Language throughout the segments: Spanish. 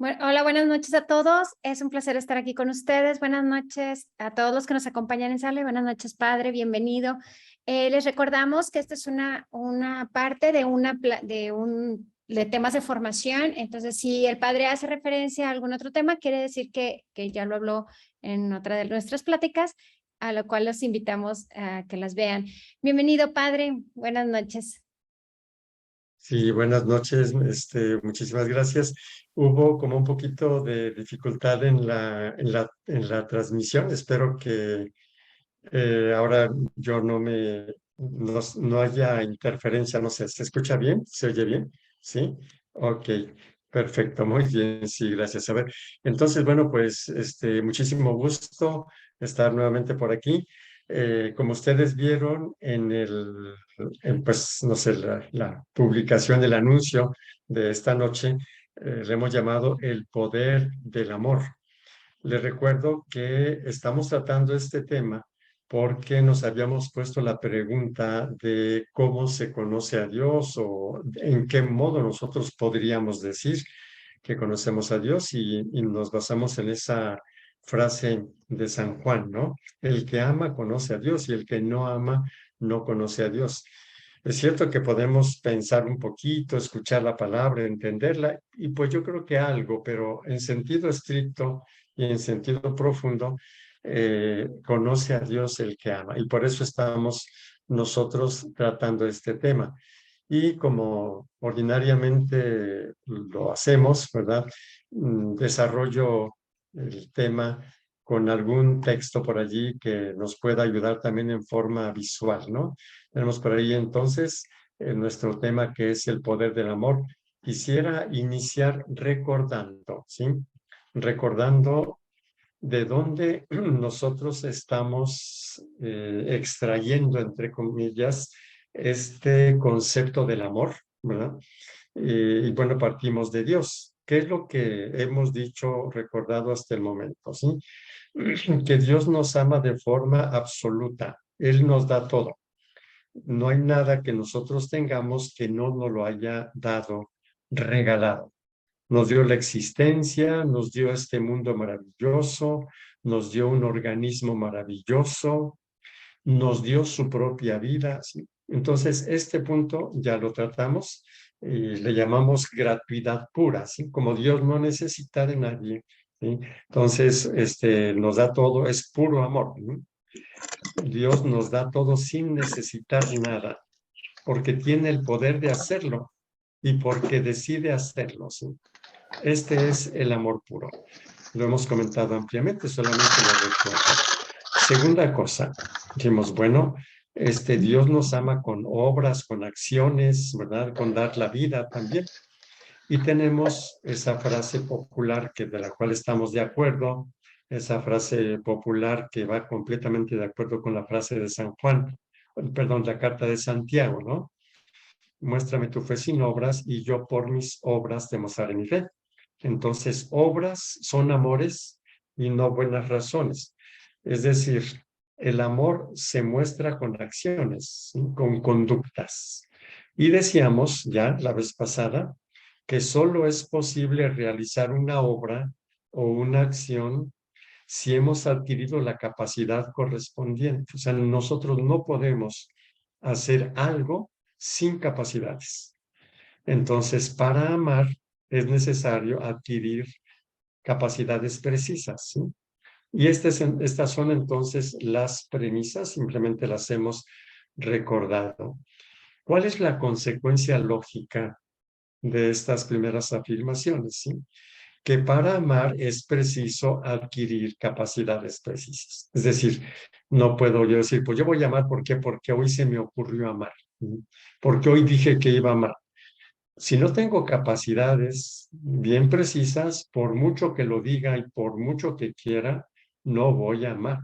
Bueno, hola, buenas noches a todos. Es un placer estar aquí con ustedes. Buenas noches a todos los que nos acompañan en sala. Buenas noches, padre. Bienvenido. Les recordamos que esta es una parte de temas de formación. Entonces, si el padre hace referencia a algún otro tema, quiere decir que ya lo habló en otra de nuestras pláticas, a lo cual los invitamos a que las vean. Bienvenido, padre. Buenas noches. Sí, buenas noches, muchísimas gracias. Hubo como un poquito de dificultad en la transmisión. Espero que ahora yo no haya interferencia, no sé, ¿se escucha bien? ¿Se oye bien? ¿Sí? Ok, perfecto, muy bien, sí, gracias. A ver, entonces, bueno, pues muchísimo gusto estar nuevamente por aquí. Como ustedes vieron pues, no sé, la publicación del anuncio de esta noche, le hemos llamado El Poder del Amor. Les recuerdo que estamos tratando este tema porque nos habíamos puesto la pregunta de cómo se conoce a Dios o en qué modo nosotros podríamos decir que conocemos a Dios y nos basamos en esa frase de San Juan, ¿no? El que ama conoce a Dios y el que no ama no conoce a Dios. Es cierto que podemos pensar un poquito, escuchar la palabra, entenderla, y pues yo creo que algo, pero en sentido estricto y en sentido profundo, conoce a Dios el que ama. Y por eso estamos nosotros tratando este tema. Y como ordinariamente lo hacemos, ¿verdad? Desarrollo el tema con algún texto por allí que nos pueda ayudar también en forma visual, ¿no? Tenemos por ahí entonces nuestro tema que es el poder del amor. Quisiera iniciar recordando, ¿sí? Recordando de dónde nosotros estamos extrayendo, entre comillas, este concepto del amor, ¿verdad? Y bueno, partimos de Dios. ¿Qué es lo que hemos dicho, recordado hasta el momento? ¿Sí? Que Dios nos ama de forma absoluta. Él nos da todo. No hay nada que nosotros tengamos que no nos lo haya dado, regalado. Nos dio la existencia, nos dio este mundo maravilloso, nos dio un organismo maravilloso, nos dio su propia vida. ¿Sí? Entonces, este punto ya lo tratamos y le llamamos gratuidad pura, ¿sí? Como Dios no necesita de nadie, ¿sí? Entonces, nos da todo, es puro amor, ¿no? Dios nos da todo sin necesitar nada, porque tiene el poder de hacerlo y porque decide hacerlo, ¿sí? Este es el amor puro. Lo hemos comentado ampliamente, solamente lo recuerdo. Segunda cosa, dijimos, bueno, Dios nos ama con obras, con acciones, ¿verdad? Con dar la vida también. Y tenemos esa frase popular de la cual estamos de acuerdo, esa frase popular que va completamente de acuerdo con la frase de San Juan, perdón, la carta de Santiago, ¿no? Muéstrame tu fe sin obras y yo por mis obras te mostraré mi fe. Entonces, obras son amores y no buenas razones. Es decir, el amor se muestra con acciones, ¿sí? Con conductas. Y decíamos ya la vez pasada que solo es posible realizar una obra o una acción si hemos adquirido la capacidad correspondiente. O sea, nosotros no podemos hacer algo sin capacidades. Entonces, para amar es necesario adquirir capacidades precisas, ¿sí? Y estas son entonces las premisas, simplemente las hemos recordado. ¿Cuál es la consecuencia lógica de estas primeras afirmaciones? ¿Sí? Que para amar es preciso adquirir capacidades precisas. Es decir, no puedo yo decir, pues yo voy a amar, ¿por qué? Porque hoy se me ocurrió amar, ¿sí? Porque hoy dije que iba a amar. Si no tengo capacidades bien precisas, por mucho que lo diga y por mucho que quiera, no voy a amar.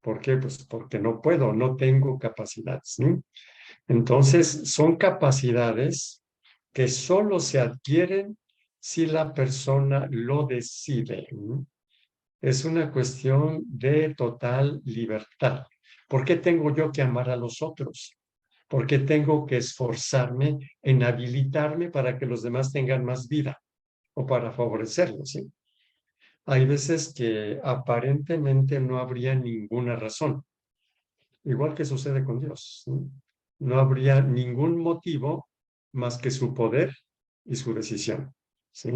¿Por qué? Pues porque no puedo, no tengo capacidades, ¿no? Entonces, son capacidades que solo se adquieren si la persona lo decide, ¿no? Es una cuestión de total libertad. ¿Por qué tengo yo que amar a los otros? ¿Por qué tengo que esforzarme en habilitarme para que los demás tengan más vida? o para favorecerlo, ¿sí? Hay veces que aparentemente no habría ninguna razón, igual que sucede con Dios, ¿sí? No habría ningún motivo más que su poder y su decisión, ¿sí?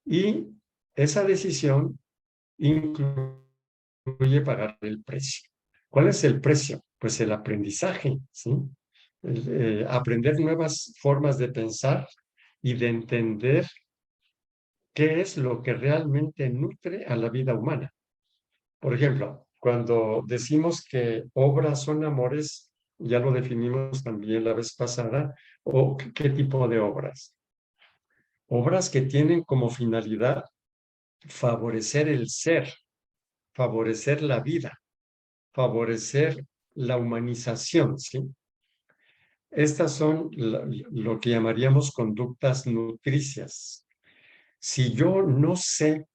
Y esa decisión incluye pagar el precio. ¿Cuál es el precio? Pues el aprendizaje, ¿sí? Aprender nuevas formas de pensar y de entender qué es lo que realmente nutre a la vida humana. Por ejemplo, cuando decimos que obras son amores, ya lo definimos también la vez pasada, o qué tipo de obras. Obras que tienen como finalidad favorecer el ser, favorecer la vida, favorecer la humanización, ¿sí? Estas son lo que llamaríamos conductas nutricias. Si yo no sé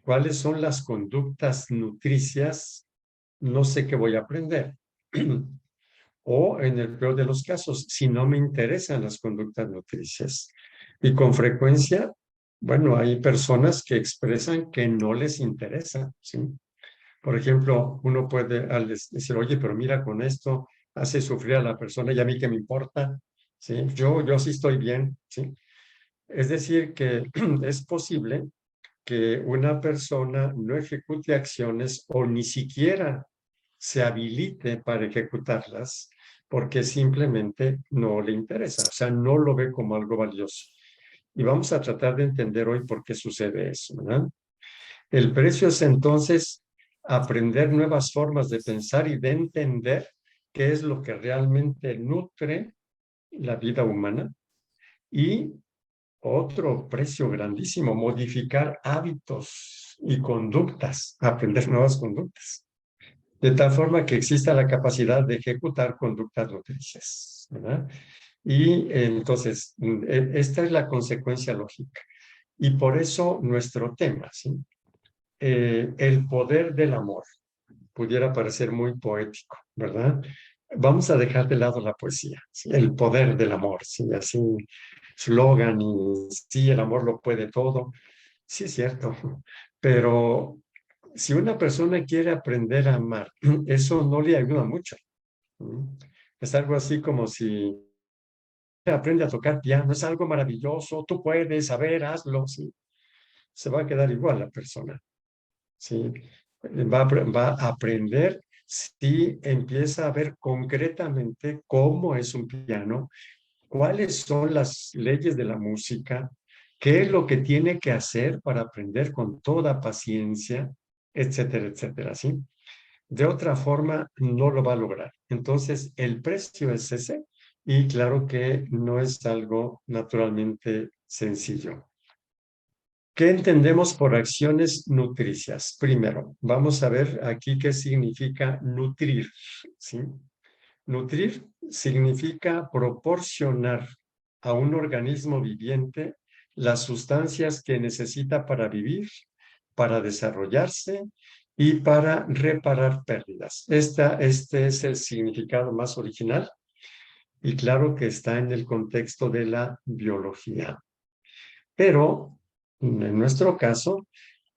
cuáles son las conductas nutricias, no sé qué voy a aprender. O en el peor de los casos, si no me interesan las conductas nutricias. Y con frecuencia, bueno, hay personas que expresan que no les interesa, ¿sí? Por ejemplo, uno puede decir, oye, pero mira, con esto hace sufrir a la persona y a mí qué me importa, ¿sí? Yo sí estoy bien, ¿sí? Es decir, que es posible que una persona no ejecute acciones o ni siquiera se habilite para ejecutarlas porque simplemente no le interesa, o sea, no lo ve como algo valioso. Y vamos a tratar de entender hoy por qué sucede eso, ¿verdad? El precio es entonces aprender nuevas formas de pensar y de entender qué es lo que realmente nutre la vida humana. Y otro precio grandísimo, modificar hábitos y conductas, aprender nuevas conductas, de tal forma que exista la capacidad de ejecutar conductas nutricias, ¿verdad? Y entonces, esta es la consecuencia lógica. Y por eso nuestro tema, ¿sí? El poder del amor. Pudiera parecer muy poético, ¿verdad? Vamos a dejar de lado la poesía, ¿sí? El poder del amor, ¿sí? Así, slogan y sí, el amor lo puede todo. Sí, es cierto, pero si una persona quiere aprender a amar, eso no le ayuda mucho. Es algo así como si aprende a tocar piano, es algo maravilloso, tú puedes, a ver, hazlo, ¿sí? Se va a quedar igual la persona, ¿sí? Va a aprender si empieza a ver concretamente cómo es un piano, cuáles son las leyes de la música, qué es lo que tiene que hacer para aprender con toda paciencia, etcétera, etcétera, ¿sí? De otra forma, no lo va a lograr. Entonces, el precio es ese y claro que no es algo naturalmente sencillo. ¿Qué entendemos por acciones nutricias? Primero, vamos a ver aquí qué significa nutrir, ¿sí? Nutrir significa proporcionar a un organismo viviente las sustancias que necesita para vivir, para desarrollarse y para reparar pérdidas. Este es el significado más original y claro que está en el contexto de la biología. Pero en nuestro caso,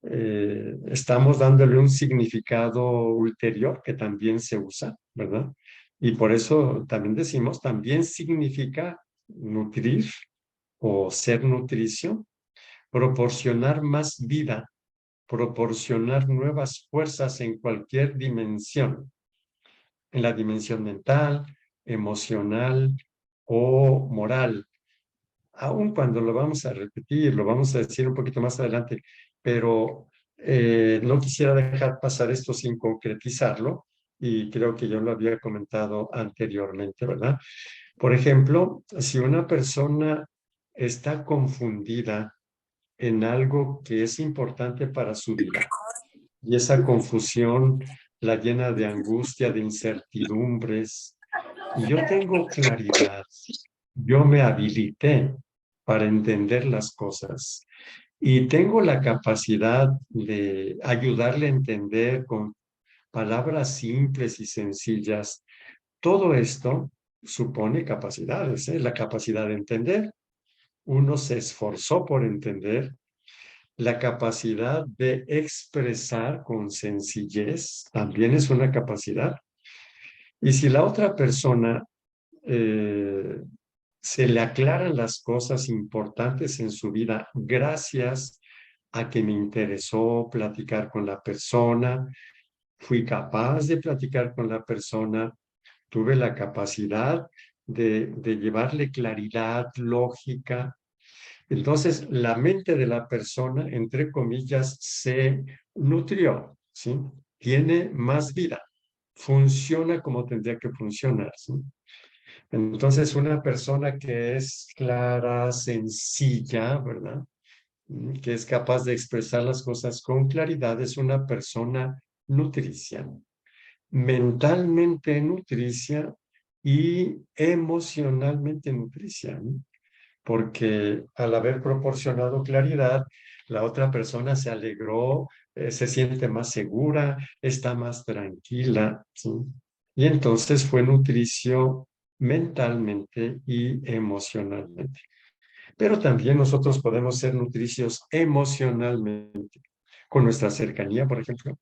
estamos dándole un significado ulterior que también se usa, ¿verdad? Y por eso también decimos, también significa nutrir o ser nutricio, proporcionar más vida, proporcionar nuevas fuerzas en cualquier dimensión, en la dimensión mental, emocional o moral, aun cuando lo vamos a repetir, lo vamos a decir un poquito más adelante, pero no quisiera dejar pasar esto sin concretizarlo, y creo que yo lo había comentado anteriormente, ¿verdad? Por ejemplo, si una persona está confundida en algo que es importante para su vida, y esa confusión la llena de angustia, de incertidumbres, y yo tengo claridad, yo me habilité para entender las cosas y tengo la capacidad de ayudarle a entender con palabras simples y sencillas. Todo esto supone capacidades, ¿eh? La capacidad de entender, uno se esforzó por entender, la capacidad de expresar con sencillez también es una capacidad. Y si la otra persona eh, se le aclaran las cosas importantes en su vida gracias a que me interesó platicar con la persona, fui capaz de platicar con la persona, tuve la capacidad de llevarle claridad, lógica. Entonces, la mente de la persona, entre comillas, se nutrió, ¿sí? Tiene más vida, funciona como tendría que funcionar, ¿sí? Entonces, una persona que es clara, sencilla, ¿verdad? Que es capaz de expresar las cosas con claridad, es una persona nutricia, mentalmente nutricia y emocionalmente nutricia, ¿no? Porque al haber proporcionado claridad, la otra persona se alegró, se siente más segura, está más tranquila, ¿sí? Y entonces fue nutricio mentalmente y emocionalmente. Pero también nosotros podemos ser nutricios emocionalmente, con nuestra cercanía, por ejemplo,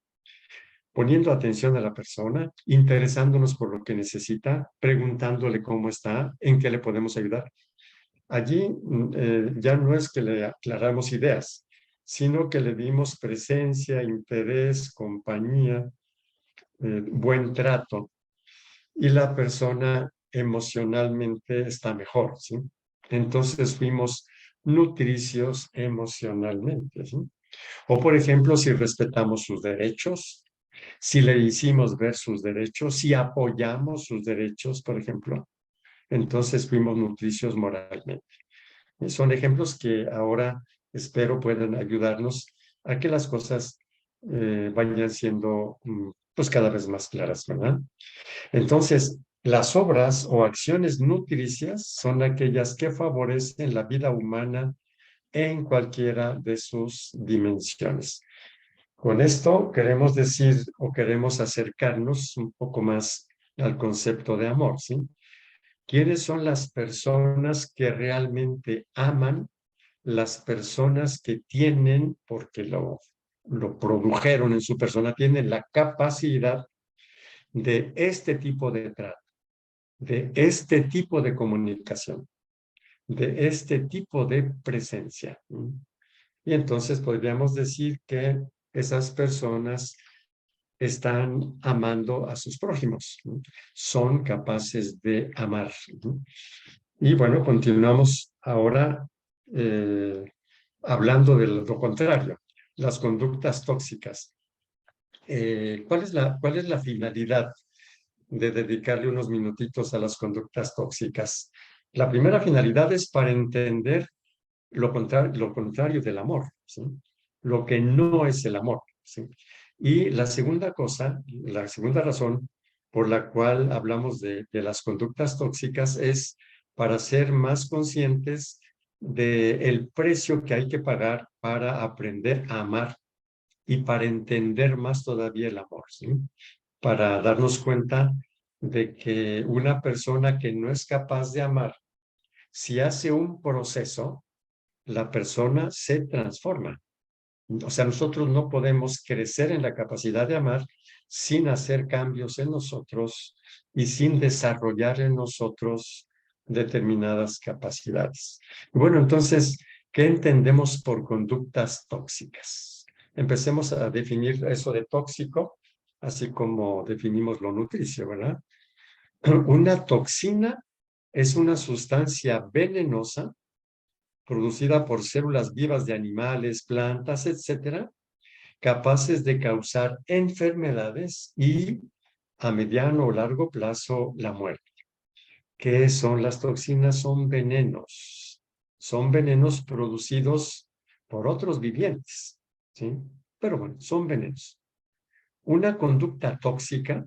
poniendo atención a la persona, interesándonos por lo que necesita, preguntándole cómo está, en qué le podemos ayudar. Allí ya no es que le aclaramos ideas, sino que le dimos presencia, interés, compañía, buen trato, y la persona emocionalmente está mejor, ¿sí? Entonces fuimos nutricios emocionalmente, ¿sí? O por ejemplo, si respetamos sus derechos, si le hicimos ver sus derechos, si apoyamos sus derechos, por ejemplo, entonces fuimos nutricios moralmente. Son ejemplos que ahora espero puedan ayudarnos a que las cosas vayan siendo pues cada vez más claras, ¿verdad? Entonces, las obras o acciones nutricias son aquellas que favorecen la vida humana en cualquiera de sus dimensiones. Con esto queremos decir o queremos acercarnos un poco más al concepto de amor, ¿sí? ¿Quiénes son las personas que realmente aman? Las personas que tienen, porque lo produjeron en su persona, tienen la capacidad de este tipo de trato, de este tipo de comunicación, de este tipo de presencia. Y entonces podríamos decir que esas personas están amando a sus prójimos, son capaces de amar. Y bueno, continuamos ahora hablando de lo contrario, las conductas tóxicas. ¿Cuál es la finalidad de dedicarle unos minutitos a las conductas tóxicas? La primera finalidad es para entender lo contrario del amor, ¿sí? Lo que no es el amor, ¿sí? Y la segunda cosa, la segunda razón por la cual hablamos de las conductas tóxicas es para ser más conscientes del precio que hay que pagar para aprender a amar y para entender más todavía el amor, ¿sí? Para darnos cuenta de que una persona que no es capaz de amar, si hace un proceso, la persona se transforma. O sea, nosotros no podemos crecer en la capacidad de amar sin hacer cambios en nosotros y sin desarrollar en nosotros determinadas capacidades. Bueno, entonces, ¿qué entendemos por conductas tóxicas? Empecemos a definir eso de tóxico, así como definimos lo nutricio, ¿verdad? Una toxina es una sustancia venenosa producida por células vivas de animales, plantas, etcétera, capaces de causar enfermedades y a mediano o largo plazo la muerte. ¿Qué son las toxinas? Son venenos. Son venenos producidos por otros vivientes, ¿sí? Pero bueno, son venenos. Una conducta tóxica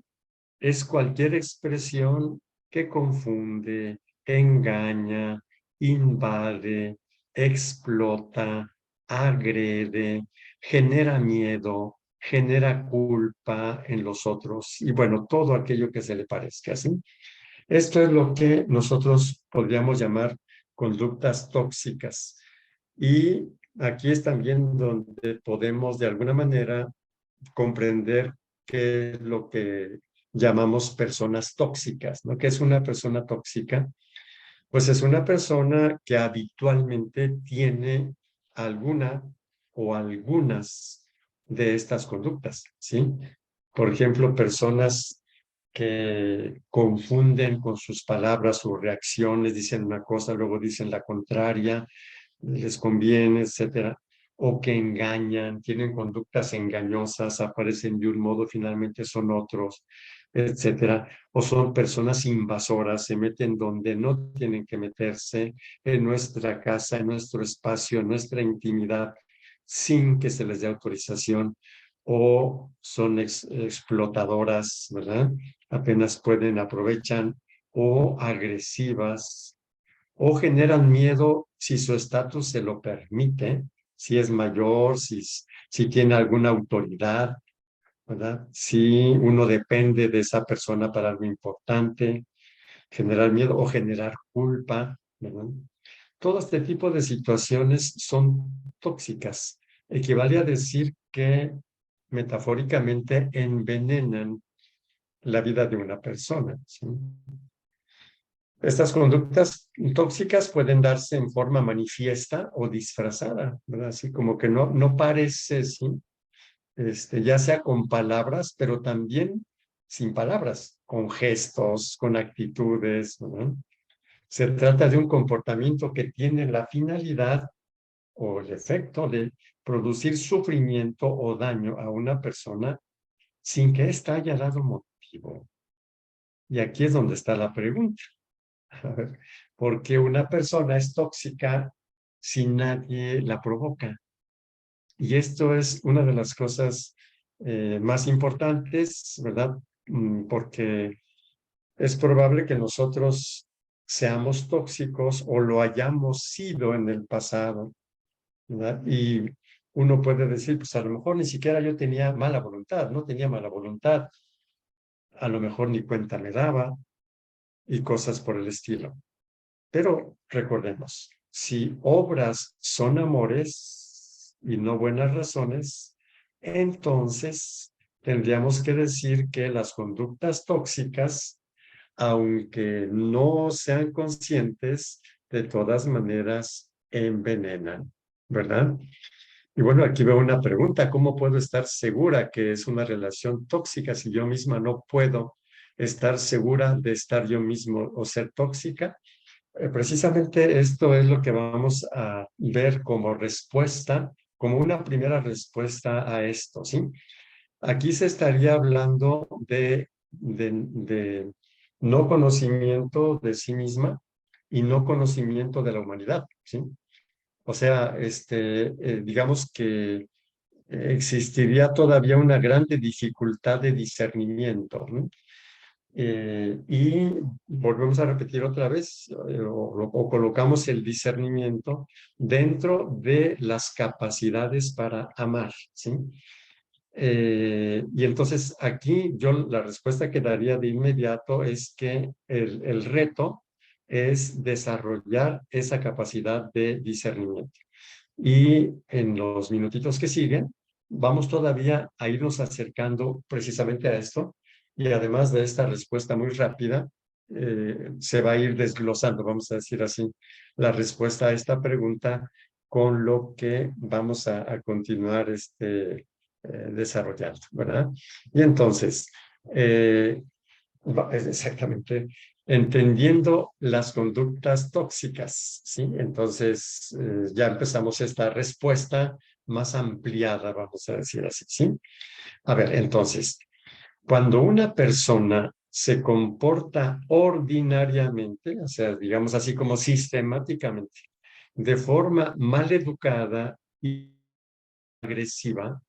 es cualquier expresión que confunde, engaña, invade, explota, agrede, genera miedo, genera culpa en los otros y bueno, todo aquello que se le parezca, ¿sí? Esto es lo que nosotros podríamos llamar conductas tóxicas. Y aquí es también donde podemos de alguna manera comprender qué es lo que llamamos personas tóxicas, ¿no? ¿Qué es una persona tóxica? Pues es una persona que habitualmente tiene alguna o algunas de estas conductas, ¿sí? Por ejemplo, personas que confunden con sus palabras, sus reacciones, dicen una cosa, luego dicen la contraria, les conviene, etcétera, o que engañan, tienen conductas engañosas, aparecen de un modo, finalmente son otros, etcétera, o son personas invasoras, se meten donde no tienen que meterse, en nuestra casa, en nuestro espacio, en nuestra intimidad, sin que se les dé autorización, o son explotadoras, ¿verdad? Apenas pueden, aprovechan, o agresivas, o generan miedo si su estatus se lo permite, si es mayor, si tiene alguna autoridad, ¿verdad? Si uno depende de esa persona para algo importante, generar miedo o generar culpa, ¿verdad? Todo este tipo de situaciones son tóxicas. Equivale a decir que metafóricamente envenenan la vida de una persona, ¿sí? Estas conductas tóxicas pueden darse en forma manifiesta o disfrazada, ¿verdad? Así como que no parece, ¿sí? Ya sea con palabras, pero también sin palabras, con gestos, con actitudes, ¿verdad? Se trata de un comportamiento que tiene la finalidad o el efecto de producir sufrimiento o daño a una persona sin que ésta haya dado motivo. Y aquí es donde está la pregunta. A ver, ¿por qué una persona es tóxica si nadie la provoca? Y esto es una de las cosas más importantes, ¿verdad? Porque es probable que nosotros seamos tóxicos o lo hayamos sido en el pasado, ¿verdad? Y uno puede decir, pues a lo mejor ni siquiera yo tenía mala voluntad, no tenía mala voluntad, a lo mejor ni cuenta me daba y cosas por el estilo. Pero recordemos, si obras son amores y no buenas razones, entonces tendríamos que decir que las conductas tóxicas, aunque no sean conscientes, de todas maneras envenenan, ¿verdad? Y bueno, aquí veo una pregunta: ¿cómo puedo estar segura que es una relación tóxica si yo misma no puedo estar segura de estar yo mismo o ser tóxica? Precisamente esto es lo que vamos a ver como respuesta, como una primera respuesta a esto, ¿sí? Aquí se estaría hablando de no conocimiento de sí misma y no conocimiento de la humanidad, ¿sí? O sea, digamos que existiría todavía una grande dificultad de discernimiento, ¿no? Y volvemos a repetir otra vez, o colocamos el discernimiento dentro de las capacidades para amar, ¿sí? Y entonces aquí yo la respuesta que daría de inmediato es que el reto es desarrollar esa capacidad de discernimiento. Y en los minutitos que siguen, vamos todavía a irnos acercando precisamente a esto. Y además de esta respuesta muy rápida, se va a ir desglosando, vamos a decir así, la respuesta a esta pregunta con lo que vamos a continuar desarrollando, ¿verdad? Y entonces, exactamente, entendiendo las conductas tóxicas, ¿sí? Entonces, ya empezamos esta respuesta más ampliada, vamos a decir así, ¿sí? A ver, entonces, cuando una persona se comporta ordinariamente, o sea, digamos así como sistemáticamente, de forma mal educada y agresiva,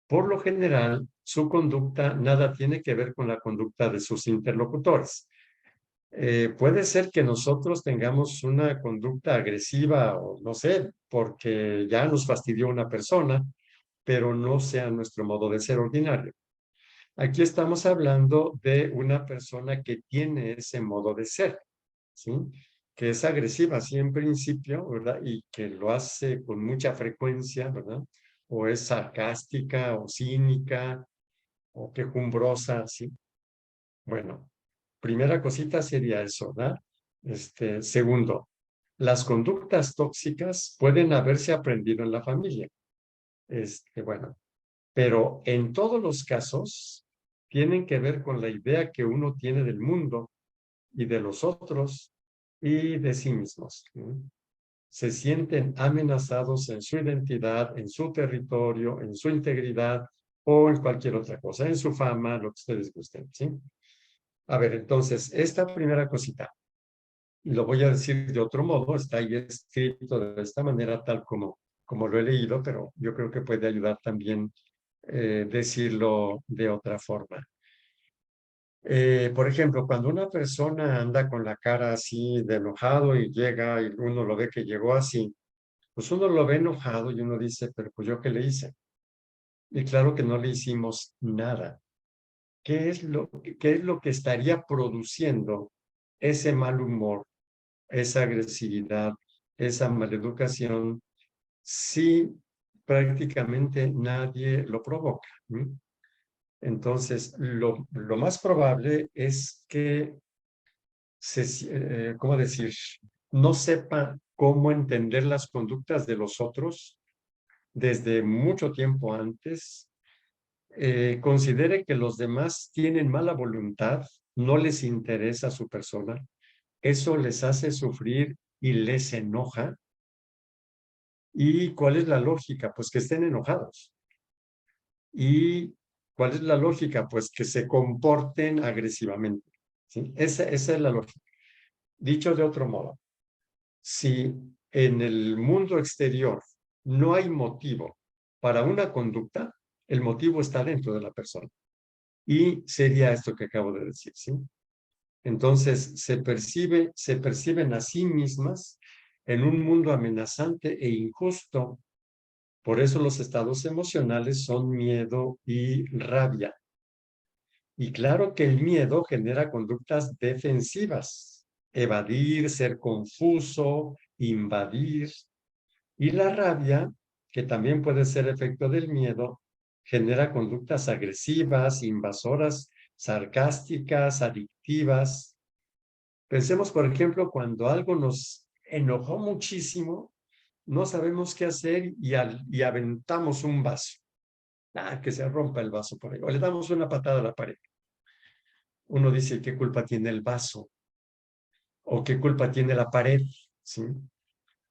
por lo general, su conducta nada tiene que ver con la conducta de sus interlocutores. Puede ser que nosotros tengamos una conducta agresiva o no sé, porque ya nos fastidió una persona, pero no sea nuestro modo de ser ordinario. Aquí estamos hablando de una persona que tiene ese modo de ser, ¿sí? que es agresiva, sí, en principio, ¿verdad? Y que lo hace con mucha frecuencia, ¿verdad? O es sarcástica o cínica o quejumbrosa, ¿sí? Bueno, primera cosita sería eso, ¿verdad? Segundo, las conductas tóxicas pueden haberse aprendido en la familia. Bueno, pero en todos los casos tienen que ver con la idea que uno tiene del mundo y de los otros y de sí mismos, ¿no? Se sienten amenazados en su identidad, en su territorio, en su integridad o en cualquier otra cosa, en su fama, lo que ustedes gusten, ¿sí? A ver, entonces, esta primera cosita, y lo voy a decir de otro modo, está ahí escrito de esta manera, tal como lo he leído, pero yo creo que puede ayudar también decirlo de otra forma. Por ejemplo, cuando una persona anda con la cara así de enojado y llega y uno lo ve que llegó así, pues uno lo ve enojado y uno dice, pero pues yo qué le hice. Y claro que no le hicimos nada. ¿Qué es lo que estaría produciendo ese mal humor, esa agresividad, esa maleducación, si prácticamente nadie lo provoca? Entonces, lo más probable es que ¿cómo decir? No sepa cómo entender las conductas de los otros desde mucho tiempo antes, considere que los demás tienen mala voluntad, no les interesa su persona, eso les hace sufrir y les enoja. ¿Y cuál es la lógica? Pues que estén enojados. ¿Y cuál es la lógica? Pues que se comporten agresivamente, ¿sí? Esa es la lógica. Dicho de otro modo, si en el mundo exterior no hay motivo para una conducta, el motivo está dentro de la persona. Y sería esto que acabo de decir, ¿sí? Entonces, se perciben a sí mismas en un mundo amenazante e injusto. Por eso los estados emocionales son miedo y rabia. Y claro que el miedo genera conductas defensivas, evadir, ser confuso, invadir. Y la rabia, que también puede ser efecto del miedo, genera conductas agresivas, invasoras, sarcásticas, adictivas. Pensemos, por ejemplo, cuando algo nos enojó muchísimo, no sabemos qué hacer y aventamos un vaso. Que se rompa el vaso por ahí. O le damos una patada a la pared. Uno dice, ¿qué culpa tiene el vaso? ¿O qué culpa tiene la pared? ¿Sí?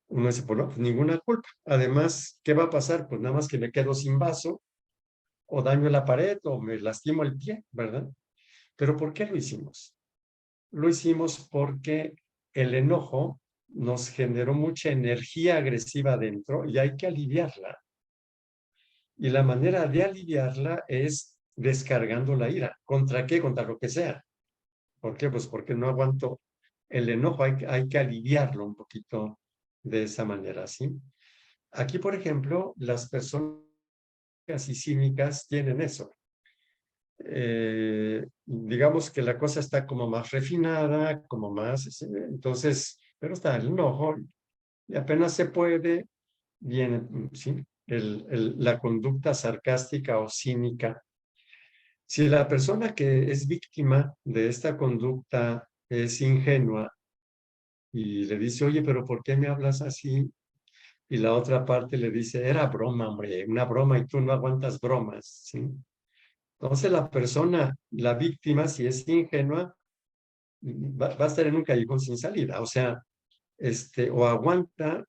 Uno dice, pues no, pues ninguna culpa. Además, ¿qué va a pasar? Pues nada más que me quedo sin vaso, o daño la pared, o me lastimo el pie, ¿verdad? Pero ¿por qué lo hicimos? Lo hicimos porque el enojo nos generó mucha energía agresiva adentro y hay que aliviarla. Y la manera de aliviarla es descargando la ira. ¿Contra qué? Contra lo que sea. ¿Por qué? Pues porque no aguanto el enojo, hay que aliviarlo un poquito de esa manera, ¿sí? Aquí, por ejemplo, las personas y cínicas tienen eso. Digamos que la cosa está como más refinada, como más, entonces, pero está el enojo y apenas se puede, viene, ¿sí? La conducta sarcástica o cínica. Si la persona que es víctima de esta conducta es ingenua y le dice, oye, pero ¿por qué me hablas así? Y la otra parte le dice, era broma, hombre, una broma y tú no aguantas bromas, ¿sí? Entonces la persona, la víctima, si es ingenua, va a estar en un callejón sin salida. O sea, o aguanta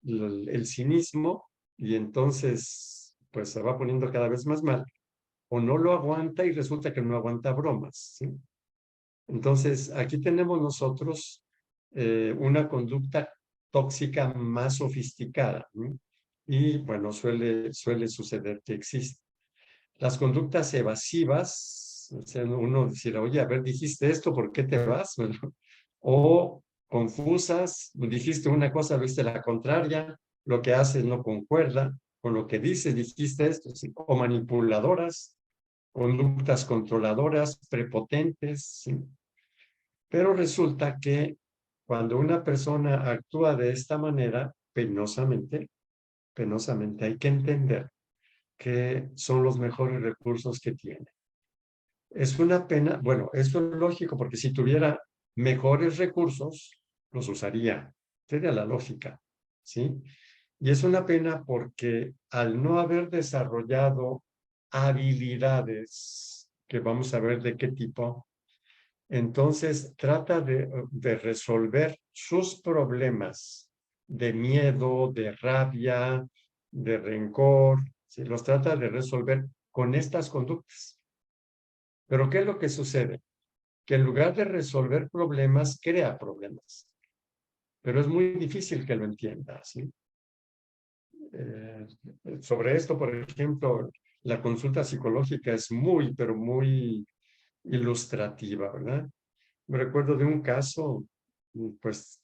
el cinismo y entonces pues se va poniendo cada vez más mal, o no lo aguanta y resulta que no aguanta bromas, ¿sí? Entonces, aquí tenemos nosotros una conducta tóxica más sofisticada, ¿no? Y bueno, suele suceder que existe. Las conductas evasivas, o sea, uno decir, oye, a ver, dijiste esto, ¿por qué te vas? Bueno, o confusas, dijiste una cosa, viste la contraria, lo que haces no concuerda con lo que dices, dijiste esto, ¿sí? O manipuladoras, conductas controladoras, prepotentes, ¿sí? Pero resulta que cuando una persona actúa de esta manera, penosamente hay que entender que son los mejores recursos que tiene. Es una pena, bueno, esto es lógico porque si tuviera mejores recursos, los usaría. Sería la lógica, ¿sí? Y es una pena porque al no haber desarrollado habilidades, que vamos a ver de qué tipo, entonces trata de resolver sus problemas de miedo, de rabia, de rencor, ¿sí? Los trata de resolver con estas conductas. Pero ¿qué es lo que sucede? Que en lugar de resolver problemas, crea problemas. Pero es muy difícil que lo entienda, ¿sí? Eh, sobre esto, por ejemplo, la consulta psicológica es muy, pero muy ilustrativa, ¿verdad? Me recuerdo de un caso, pues,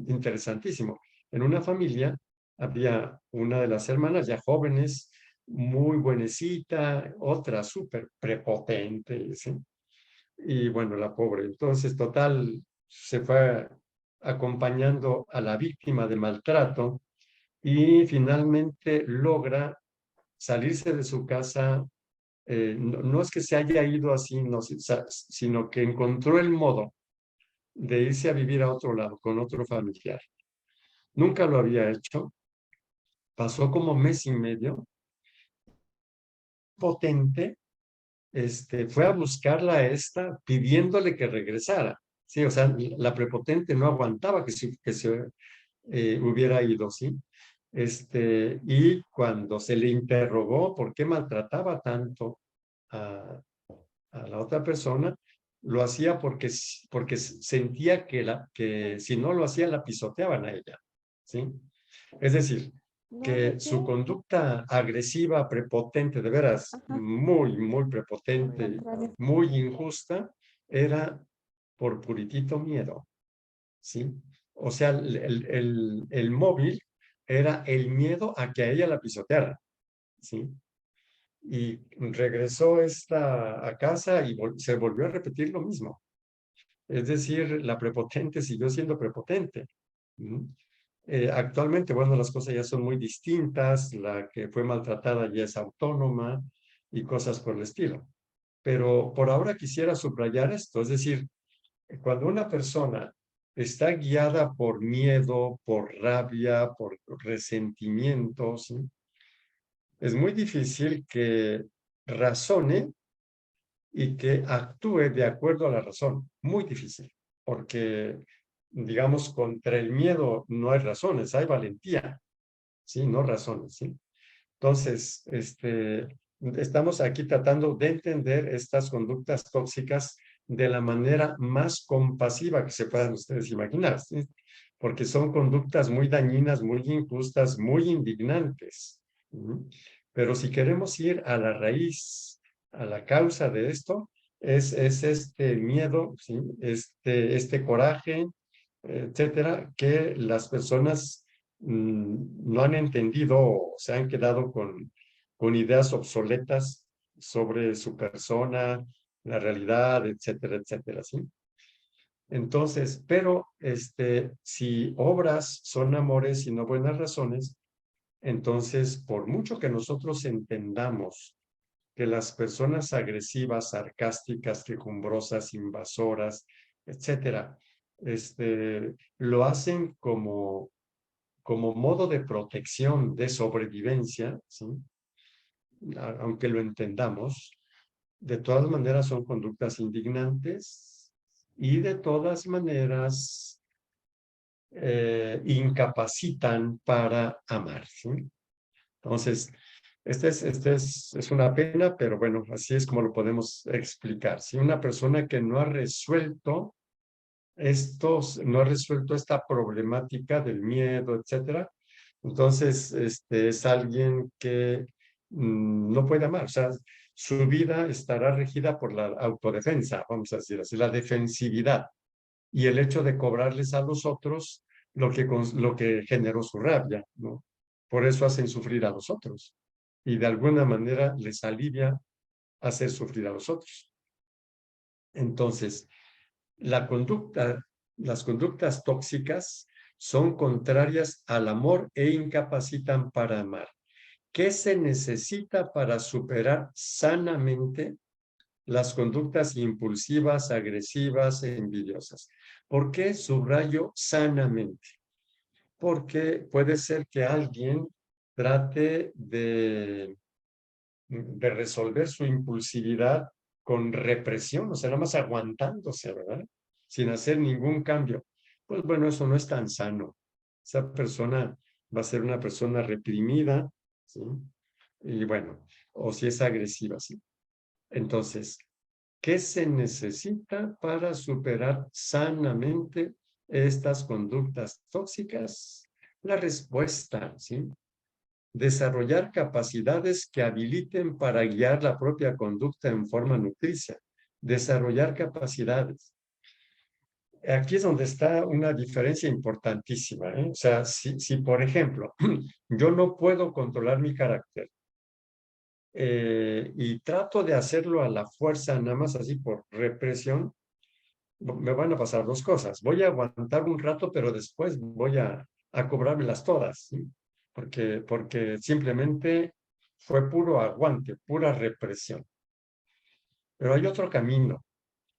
interesantísimo. En una familia había una de las hermanas ya jóvenes, muy buenecita, otra súper prepotente, ¿sí? Y bueno, la pobre. Entonces, total, se fue acompañando a la víctima de maltrato y finalmente logra salirse de su casa. No es que se haya ido así, no, sino que encontró el modo de irse a vivir a otro lado, con otro familiar. Nunca lo había hecho. Pasó como mes y medio. Potente, fue a buscarla a esta pidiéndole que regresara. Sí, o sea, la prepotente no aguantaba que se hubiera ido, ¿sí? Y cuando se le interrogó por qué maltrataba tanto a, a la otra persona, lo hacía porque sentía que si no lo hacía, la pisoteaban a ella, ¿sí? Es decir, que su conducta agresiva, prepotente, de veras, muy, muy prepotente, muy injusta, era por puritito miedo, ¿sí? O sea, el móvil era el miedo a que a ella la pisoteara, ¿sí? Y regresó esta a casa y se volvió a repetir lo mismo. Es decir, la prepotente siguió siendo prepotente. ¿Mm? Actualmente, bueno, las cosas ya son muy distintas, la que fue maltratada ya es autónoma y cosas por el estilo. Pero por ahora quisiera subrayar esto, es decir, cuando una persona está guiada por miedo, por rabia, por resentimiento, ¿sí? Es muy difícil que razone y que actúe de acuerdo a la razón. Muy difícil, porque, digamos, contra el miedo no hay razones, hay valentía, ¿sí? No razones, ¿sí? Entonces, estamos aquí tratando de entender estas conductas tóxicas de la manera más compasiva que se puedan ustedes imaginar, ¿sí? Porque son conductas muy dañinas, muy injustas, muy indignantes. ¿Sí? Pero si queremos ir a la raíz, a la causa de esto, es este miedo, ¿sí? Este coraje, etcétera, que las personas no han entendido o se han quedado con ideas obsoletas sobre su persona, la realidad, etcétera, etcétera, ¿sí? Entonces, pero si obras son amores y no buenas razones, entonces, por mucho que nosotros entendamos que las personas agresivas, sarcásticas, quejumbrosas, invasoras, etcétera, lo hacen como modo de protección, de sobrevivencia, ¿sí? Aunque lo entendamos, de todas maneras son conductas indignantes y de todas maneras incapacitan para amar, ¿sí? Entonces, es una pena, pero bueno, así es como lo podemos explicar. Si una persona que no ha resuelto no ha resuelto esta problemática del miedo, etcétera, entonces es alguien que no puede amar. O sea, su vida estará regida por la autodefensa, vamos a decir así, la defensividad y el hecho de cobrarles a los otros lo que generó su rabia, ¿no? Por eso hacen sufrir a los otros y de alguna manera les alivia hacer sufrir a los otros. Entonces, la conducta las conductas tóxicas son contrarias al amor e incapacitan para amar. ¿Qué se necesita para superar sanamente las conductas impulsivas, agresivas e envidiosas? ¿Por qué subrayo sanamente? Porque puede ser que alguien trate de resolver su impulsividad con represión, o sea, nada más aguantándose, ¿verdad? Sin hacer ningún cambio. Pues bueno, eso no es tan sano. Esa persona va a ser una persona reprimida, ¿sí? Y bueno, o si es agresiva, ¿sí? Entonces, ¿qué se necesita para superar sanamente estas conductas tóxicas? La respuesta, ¿sí? Desarrollar capacidades que habiliten para guiar la propia conducta en forma nutricia. Desarrollar capacidades. Aquí es donde está una diferencia importantísima, ¿eh? O sea, si por ejemplo, yo no puedo controlar mi carácter y trato de hacerlo a la fuerza, nada más así por represión, me van a pasar dos cosas. Voy a aguantar un rato, pero después voy a cobrármelas todas, ¿sí? Porque simplemente fue puro aguante, pura represión. Pero hay otro camino,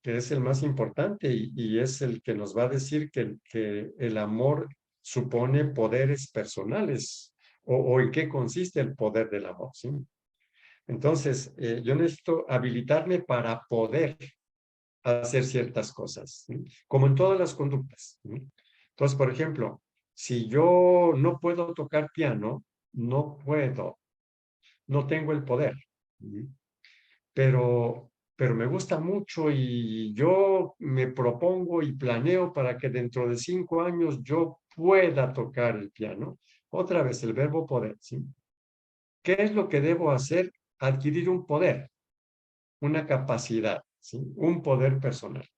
que es el más importante y es el que nos va a decir que el amor supone poderes personales o en qué consiste el poder del amor, ¿sí? Entonces, yo necesito habilitarme para poder hacer ciertas cosas, ¿sí? Como en todas las conductas, ¿sí? Entonces, por ejemplo, si yo no puedo tocar piano, no puedo, no tengo el poder, ¿sí? pero me gusta mucho y yo me propongo y planeo para que dentro de 5 años yo pueda tocar el piano. Otra vez, el verbo poder, ¿sí? ¿Qué es lo que debo hacer? Adquirir un poder, una capacidad, ¿sí? Un poder personal,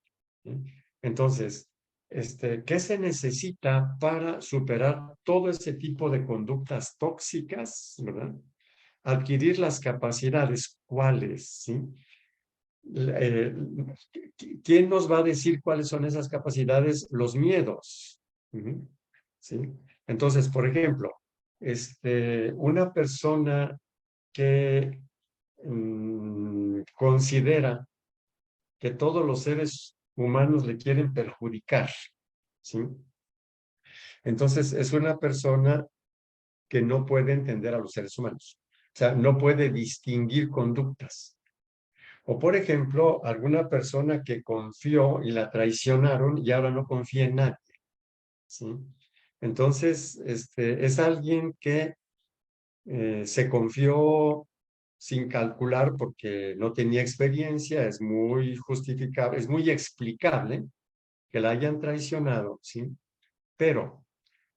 ¿sí? Entonces, ¿qué se necesita para superar todo ese tipo de conductas tóxicas, ¿verdad? Adquirir las capacidades, ¿cuáles? ¿Sí? Eh, ¿Quién nos va a decir cuáles son esas capacidades? Los miedos. ¿Sí? Entonces, por ejemplo, una persona que considera que todos los seres humanos le quieren perjudicar, ¿sí? Entonces, es una persona que no puede entender a los seres humanos. O sea, no puede distinguir conductas. O, por ejemplo, alguna persona que confió y la traicionaron y ahora no confía en nadie, ¿sí? Entonces, es alguien que se confió sin calcular porque no tenía experiencia, es muy justificable, es muy explicable que la hayan traicionado, ¿sí? Pero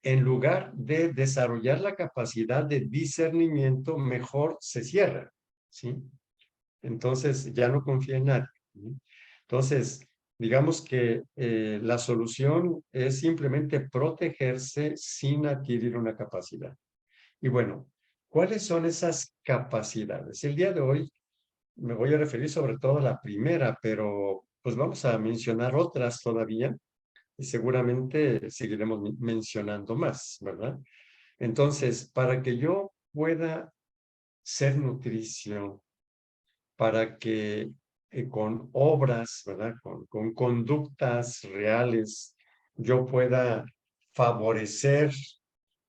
en lugar de desarrollar la capacidad de discernimiento, mejor se cierra, ¿sí? Entonces ya no confía en nadie, ¿sí? Entonces, digamos que la solución es simplemente protegerse sin adquirir una capacidad. Y bueno, ¿cuáles son esas capacidades? El día de hoy me voy a referir sobre todo a la primera, pero pues vamos a mencionar otras todavía y seguramente seguiremos mencionando más, ¿verdad? Entonces, para que yo pueda ser nutricio, para que con obras, ¿verdad? Con conductas reales, yo pueda favorecer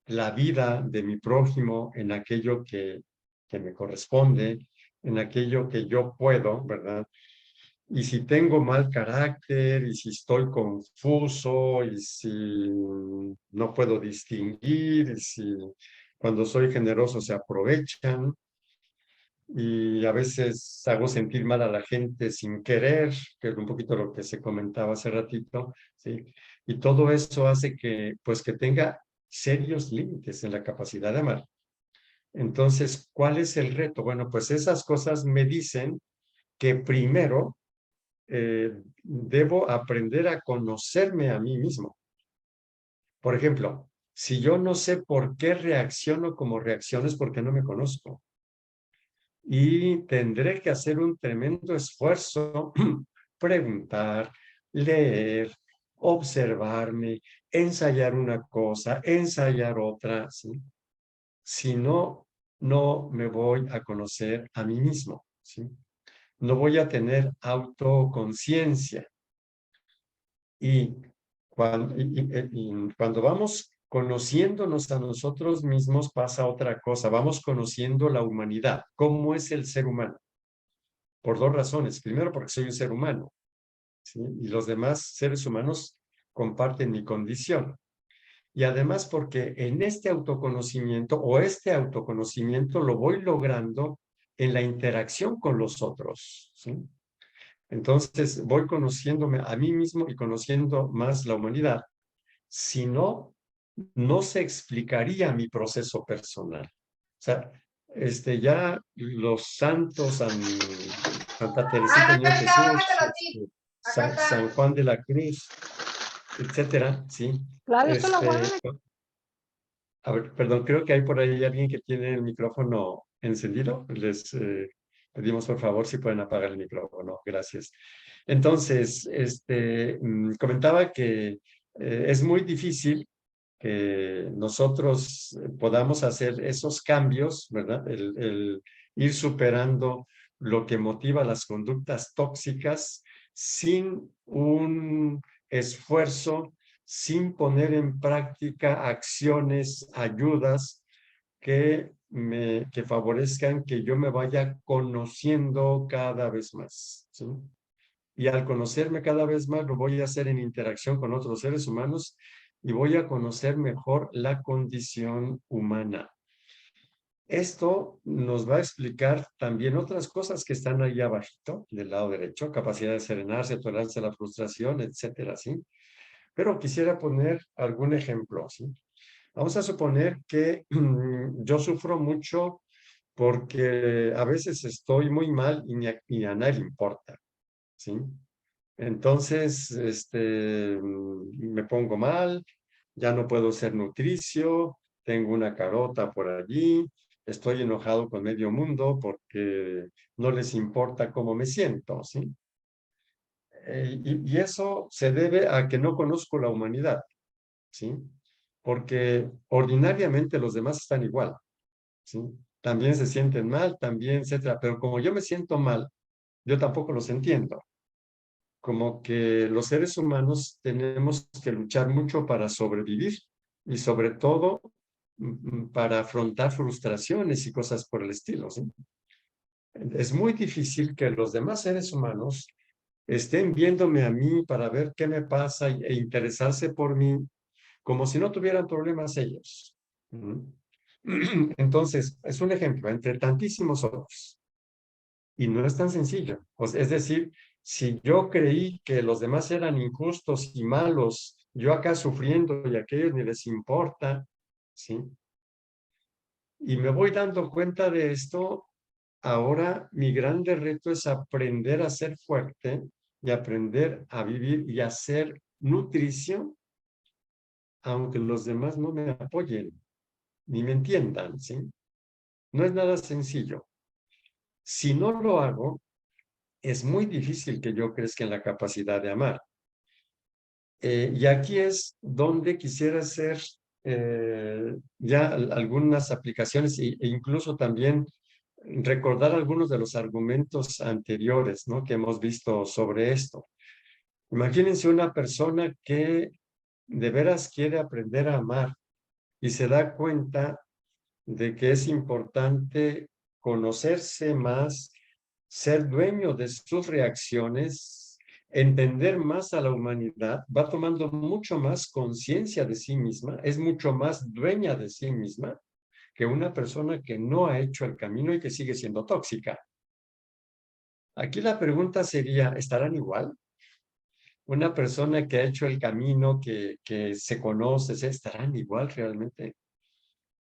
la vida de mi prójimo en aquello que me corresponde, en aquello que yo puedo, ¿verdad? Y si tengo mal carácter, y si estoy confuso, y si no puedo distinguir, y si cuando soy generoso se aprovechan, y a veces hago sentir mal a la gente sin querer, que es un poquito lo que se comentaba hace ratito, ¿sí? Y todo eso hace que, pues, que tenga serios límites en la capacidad de amar. Entonces, ¿cuál es el reto? Bueno, pues esas cosas me dicen que primero debo aprender a conocerme a mí mismo. Por ejemplo, si yo no sé por qué reacciono como reacciono es porque no me conozco. Y tendré que hacer un tremendo esfuerzo, preguntar, leer, observarme, ensayar una cosa, ensayar otra, ¿sí? Si no, no me voy a conocer a mí mismo, ¿sí? No voy a tener autoconciencia. Y cuando vamos conociéndonos a nosotros mismos pasa otra cosa, vamos conociendo la humanidad, cómo es el ser humano, por dos razones. Primero, porque soy un ser humano, ¿sí? Y los demás seres humanos comparten mi condición. Y además porque en este autoconocimiento lo voy logrando en la interacción con los otros, ¿sí? Entonces voy conociéndome a mí mismo y conociendo más la humanidad. Si no, no se explicaría mi proceso personal. O sea, ya los santos, Santa Teresita del Niño Jesús, San Juan de la Cruz, etcétera, ¿sí? Claro, eso lo bueno. A ver, perdón, creo que hay por ahí alguien que tiene el micrófono encendido. Les pedimos por favor si pueden apagar el micrófono. Gracias. Entonces, comentaba que es muy difícil que nosotros podamos hacer esos cambios, ¿verdad? El ir superando lo que motiva las conductas tóxicas sin un esfuerzo, sin poner en práctica acciones, ayudas que favorezcan que yo me vaya conociendo cada vez más, ¿sí? Y al conocerme cada vez más, lo voy a hacer en interacción con otros seres humanos y voy a conocer mejor la condición humana. Esto nos va a explicar también otras cosas que están ahí abajito, del lado derecho, capacidad de serenarse, tolerancia a la frustración, etcétera, ¿sí? Pero quisiera poner algún ejemplo, ¿sí? Vamos a suponer que yo sufro mucho porque a veces estoy muy mal y a nadie le importa, ¿sí? Entonces, me pongo mal, ya no puedo ser nutricio, tengo una carota por allí, estoy enojado con medio mundo porque no les importa cómo me siento, ¿sí? Y eso se debe a que no conozco la humanidad, ¿sí? Porque ordinariamente los demás están igual, ¿sí? También se sienten mal, también, etcétera, pero como yo me siento mal, yo tampoco los entiendo. Como que los seres humanos tenemos que luchar mucho para sobrevivir y sobre todo para afrontar frustraciones y cosas por el estilo, ¿sí? Es muy difícil que los demás seres humanos estén viéndome a mí para ver qué me pasa e interesarse por mí como si no tuvieran problemas ellos. Entonces, es un ejemplo entre tantísimos otros. Y no es tan sencillo. Es decir, si yo creí que los demás eran injustos y malos, yo acá sufriendo y a aquellos ni les importa, ¿sí? Y me voy dando cuenta de esto, ahora mi grande reto es aprender a ser fuerte y aprender a vivir y a ser nutrición, aunque los demás no me apoyen ni me entiendan, ¿sí? No es nada sencillo. Si no lo hago, es muy difícil que yo crezca en la capacidad de amar. Y aquí es donde quisiera hacer ya algunas aplicaciones e incluso también recordar algunos de los argumentos anteriores, ¿no? Que hemos visto sobre esto. Imagínense una persona que de veras quiere aprender a amar y se da cuenta de que es importante conocerse más, ser dueño de sus reacciones, entender más a la humanidad, va tomando mucho más conciencia de sí misma, es mucho más dueña de sí misma que una persona que no ha hecho el camino y que sigue siendo tóxica. Aquí la pregunta sería, ¿estarán igual? Una persona que ha hecho el camino, que se conoce, ¿estarán igual realmente?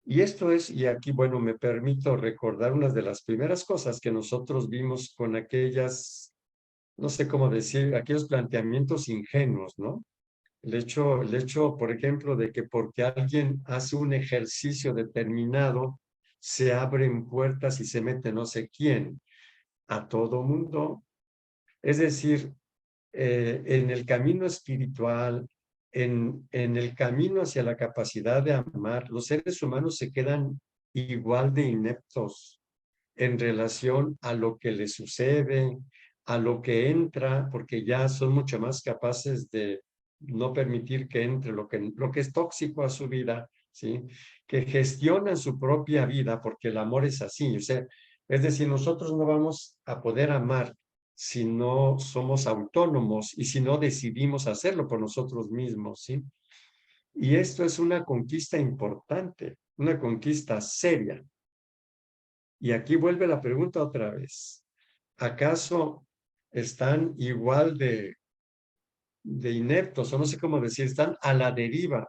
Y esto es, y aquí, bueno, me permito recordar unas de las primeras cosas que nosotros vimos con aquellas, no sé cómo decir, aquellos planteamientos ingenuos, ¿no? El hecho, por ejemplo, de que porque alguien hace un ejercicio determinado, se abren puertas y se mete no sé quién a todo mundo. Es decir, en el camino espiritual, en el camino hacia la capacidad de amar, los seres humanos se quedan igual de ineptos en relación a lo que les sucede, a lo que entra, porque ya son mucho más capaces de no permitir que entre lo que es tóxico a su vida, ¿sí? Que gestionan su propia vida, porque el amor es así, o sea, es decir, nosotros no vamos a poder amar si no somos autónomos y si no decidimos hacerlo por nosotros mismos, ¿sí? Y esto es una conquista importante, una conquista seria. Y aquí vuelve la pregunta otra vez. ¿Acaso están igual de ineptos, o no sé cómo decir, están a la deriva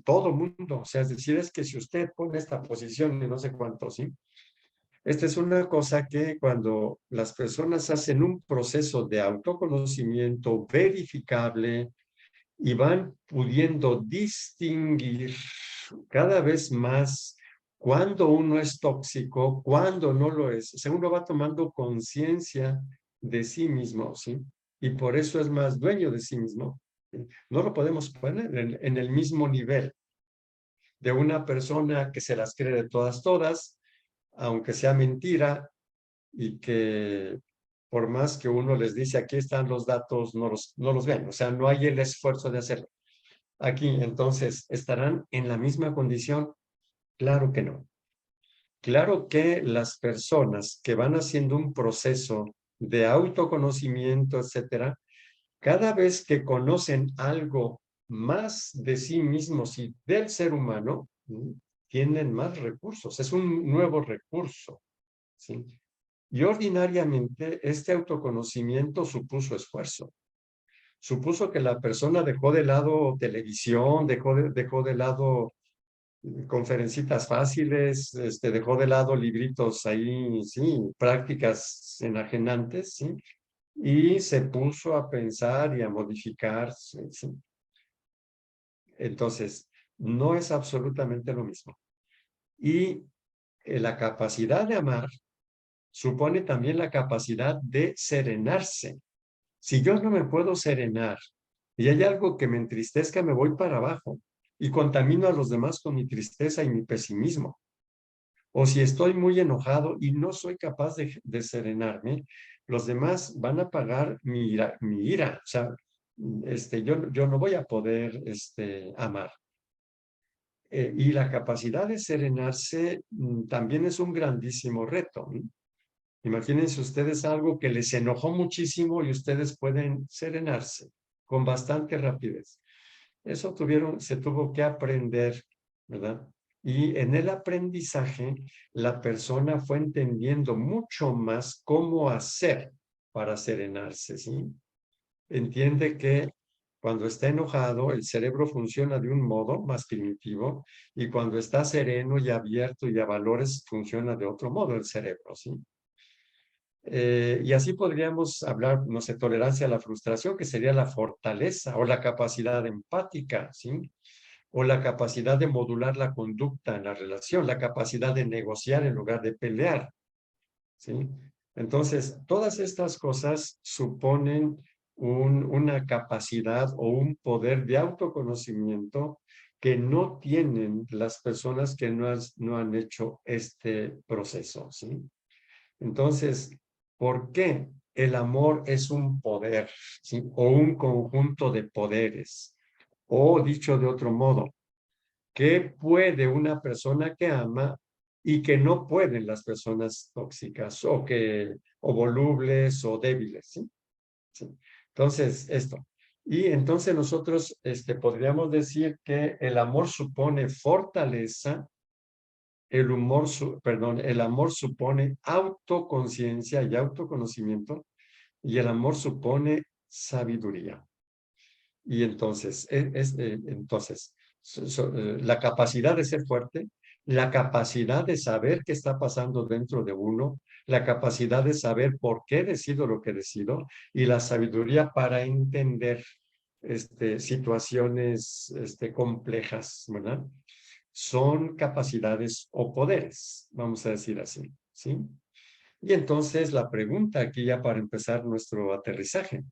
todo mundo? O sea, es decir, es que si usted pone esta posición y no sé cuánto, ¿sí? Esta es una cosa que cuando las personas hacen un proceso de autoconocimiento verificable y van pudiendo distinguir cada vez más cuándo uno es tóxico, cuándo no lo es. O sea, uno va tomando conciencia de sí mismo, ¿sí? Y por eso es más dueño de sí mismo. No lo podemos poner en el mismo nivel de una persona que se las cree de todas, aunque sea mentira, y que por más que uno les dice, aquí están los datos, no los ven. O sea, no hay el esfuerzo de hacerlo. Aquí, entonces, ¿estarán en la misma condición? Claro que no. Claro que las personas que van haciendo un proceso de autoconocimiento, etcétera, cada vez que conocen algo más de sí mismos y del ser humano, tienen más recursos. Es un nuevo recurso, ¿sí? Y ordinariamente este autoconocimiento supuso esfuerzo. Supuso que la persona dejó de lado televisión, dejó de lado conferencitas fáciles, dejó de lado libritos ahí, sí, prácticas enajenantes, sí, y se puso a pensar y a modificar, sí, sí. Entonces, no es absolutamente lo mismo. Y la capacidad de amar supone también la capacidad de serenarse. Si yo no me puedo serenar y hay algo que me entristezca, me voy para abajo y contamino a los demás con mi tristeza y mi pesimismo. O si estoy muy enojado y no soy capaz de serenarme, los demás van a pagar mi ira. O sea, yo no voy a poder amar. Y la capacidad de serenarse también es un grandísimo reto, ¿no? Imagínense ustedes algo que les enojó muchísimo y ustedes pueden serenarse con bastante rapidez. Eso se tuvo que aprender, ¿verdad? Y en el aprendizaje, la persona fue entendiendo mucho más cómo hacer para serenarse, ¿sí? Entiende que cuando está enojado, el cerebro funciona de un modo más primitivo y cuando está sereno y abierto y a valores, funciona de otro modo el cerebro, ¿sí? Y así podríamos hablar, no sé, tolerancia a la frustración, que sería la fortaleza o la capacidad empática, ¿sí? O la capacidad de modular la conducta en la relación, la capacidad de negociar en lugar de pelear, ¿sí? Entonces, todas estas cosas suponen una capacidad o un poder de autoconocimiento que no tienen las personas que no han hecho este proceso, ¿sí? Entonces, ¿por qué el amor es un poder, ¿sí? O un conjunto de poderes? O dicho de otro modo, ¿qué puede una persona que ama y que no pueden las personas tóxicas o volubles o débiles? ¿Sí? ¿Sí? Entonces, esto. Y entonces nosotros podríamos decir que el amor supone fortaleza, el amor supone autoconciencia y autoconocimiento, y el amor supone sabiduría. Y entonces, la capacidad de ser fuerte, la capacidad de saber qué está pasando dentro de uno, la capacidad de saber por qué decido lo que decido, y la sabiduría para entender situaciones complejas, ¿verdad? Son capacidades o poderes, vamos a decir así, ¿sí? Y entonces la pregunta aquí ya para empezar nuestro aterrizaje.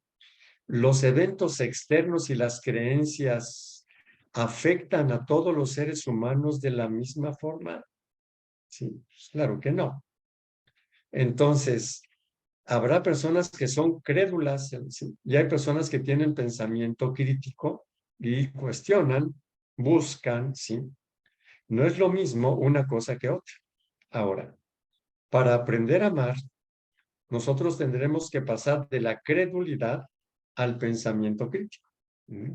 los eventos externos y las creencias afectan a todos los seres humanos de la misma forma? Sí, pues claro que no. Entonces, habrá personas que son crédulas, ¿sí? Y hay personas que tienen pensamiento crítico y cuestionan, buscan, ¿sí? No es lo mismo una cosa que otra. Ahora, para aprender a amar, nosotros tendremos que pasar de la credulidad al pensamiento crítico. ¿Mm?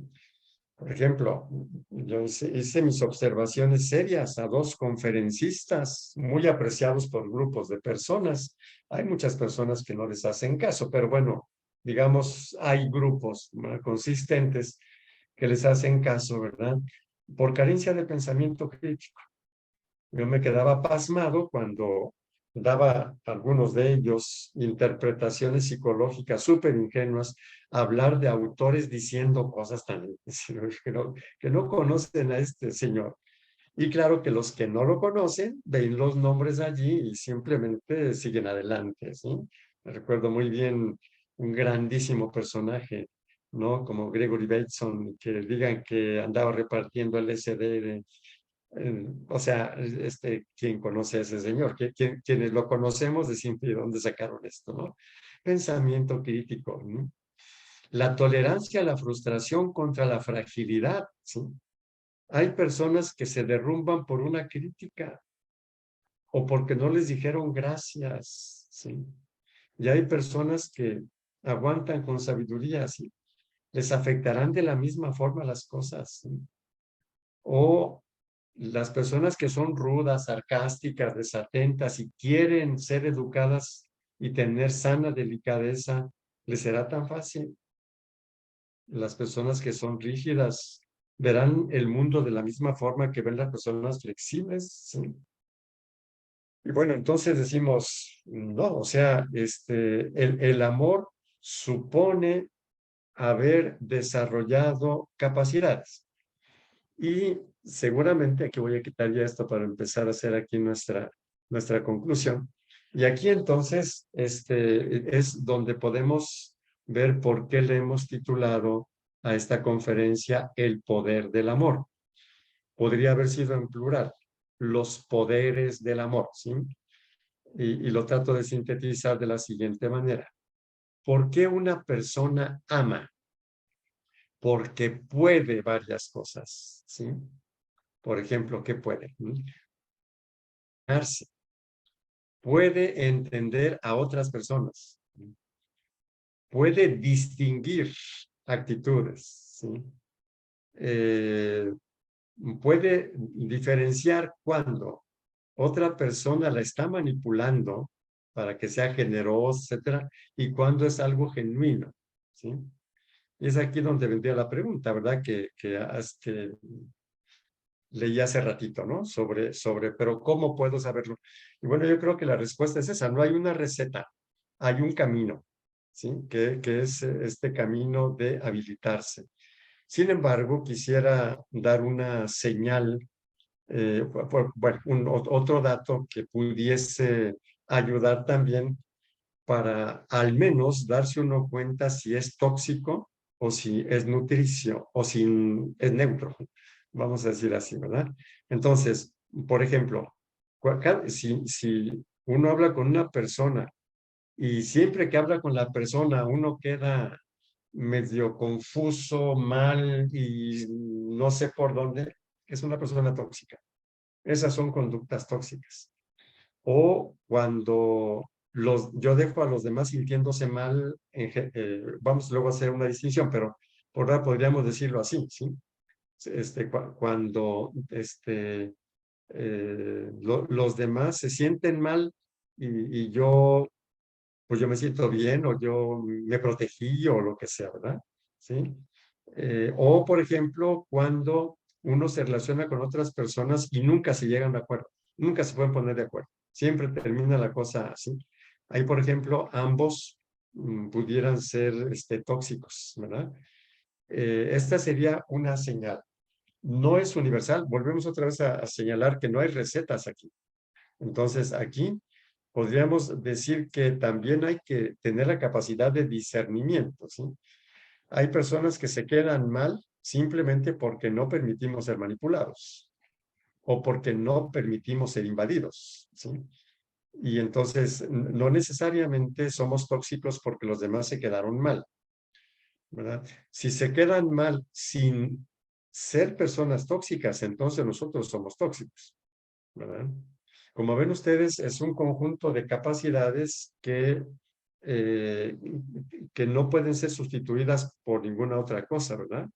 Por ejemplo, yo hice mis observaciones serias a dos conferencistas muy apreciados por grupos de personas. Hay muchas personas que no les hacen caso, pero bueno, digamos, hay grupos, ¿no?, consistentes que les hacen caso, ¿verdad? Por carencia de pensamiento crítico. Yo me quedaba pasmado cuando daba algunos de ellos interpretaciones psicológicas súper ingenuas, hablar de autores diciendo cosas tan que no conocen a este señor. Y claro que los que no lo conocen ven los nombres allí y simplemente siguen adelante, ¿sí? Me recuerdo muy bien un grandísimo personaje, ¿no? Como Gregory Bateson, que digan que andaba repartiendo LSD. O sea, ¿quién conoce a ese señor? Quienes lo conocemos decimos, ¿de dónde sacaron esto, no? Pensamiento crítico, ¿no? La tolerancia a la frustración contra la fragilidad, ¿sí? Hay personas que se derrumban por una crítica o porque no les dijeron gracias, ¿sí? Y hay personas que aguantan con sabiduría, ¿sí? Les afectarán de la misma forma las cosas, ¿sí? O las personas que son rudas, sarcásticas, desatentas y quieren ser educadas y tener sana delicadeza, ¿les será tan fácil? Las personas que son rígidas verán el mundo de la misma forma que ven las personas flexibles, ¿sí? Y bueno, entonces decimos, no, o sea, el amor supone haber desarrollado capacidades. Y seguramente aquí voy a quitar ya esto para empezar a hacer aquí nuestra conclusión. Y aquí entonces es donde podemos ver por qué le hemos titulado a esta conferencia El poder del amor. Podría haber sido en plural, los poderes del amor, ¿sí? Y lo trato de sintetizar de la siguiente manera. ¿Por qué una persona ama? Porque puede varias cosas, ¿sí? Por ejemplo, ¿qué puede? Puede entender a otras personas, puede distinguir actitudes, ¿sí? Eh, puede diferenciar cuando otra persona la está manipulando para que sea generosa, etcétera, y cuando es algo genuino, ¿sí? Y es aquí donde vendría la pregunta, ¿verdad? Que leí hace ratito, ¿no? Pero ¿cómo puedo saberlo? Y bueno, yo creo que la respuesta es esa, no hay una receta, hay un camino, ¿sí? Que es este camino de habilitarse. Sin embargo, quisiera dar una señal, bueno, otro dato que pudiese ayudar también para al menos darse uno cuenta si es tóxico o si es nutricio o si es neutro, vamos a decir así, ¿verdad? Entonces, por ejemplo, si uno habla con una persona y siempre que habla con la persona uno queda medio confuso, mal y no sé por dónde, es una persona tóxica. Esas son conductas tóxicas. O cuando yo dejo a los demás sintiéndose mal, vamos luego a hacer una distinción, pero por ahora podríamos decirlo así, ¿sí? Cuando los demás se sienten mal y yo, pues yo me siento bien o yo me protegí o lo que sea, ¿verdad? ¿Sí? O, por ejemplo, cuando uno se relaciona con otras personas y nunca se llegan de acuerdo, nunca se pueden poner de acuerdo, siempre termina la cosa así. Ahí, por ejemplo, ambos pudieran ser tóxicos, ¿verdad? Esta sería una señal. No es universal, volvemos otra vez a señalar que no hay recetas aquí. Entonces, aquí podríamos decir que también hay que tener la capacidad de discernimiento, ¿sí? hay personas que se quedan mal simplemente porque no permitimos ser manipulados o porque no permitimos ser invadidos, ¿sí? Y entonces no necesariamente somos tóxicos porque los demás se quedaron mal, ¿verdad? Si se quedan mal sin ser personas tóxicas, entonces nosotros somos tóxicos, ¿verdad? Como ven ustedes, es un conjunto de capacidades eh, que no pueden ser sustituidas por ninguna otra cosa, ¿verdad?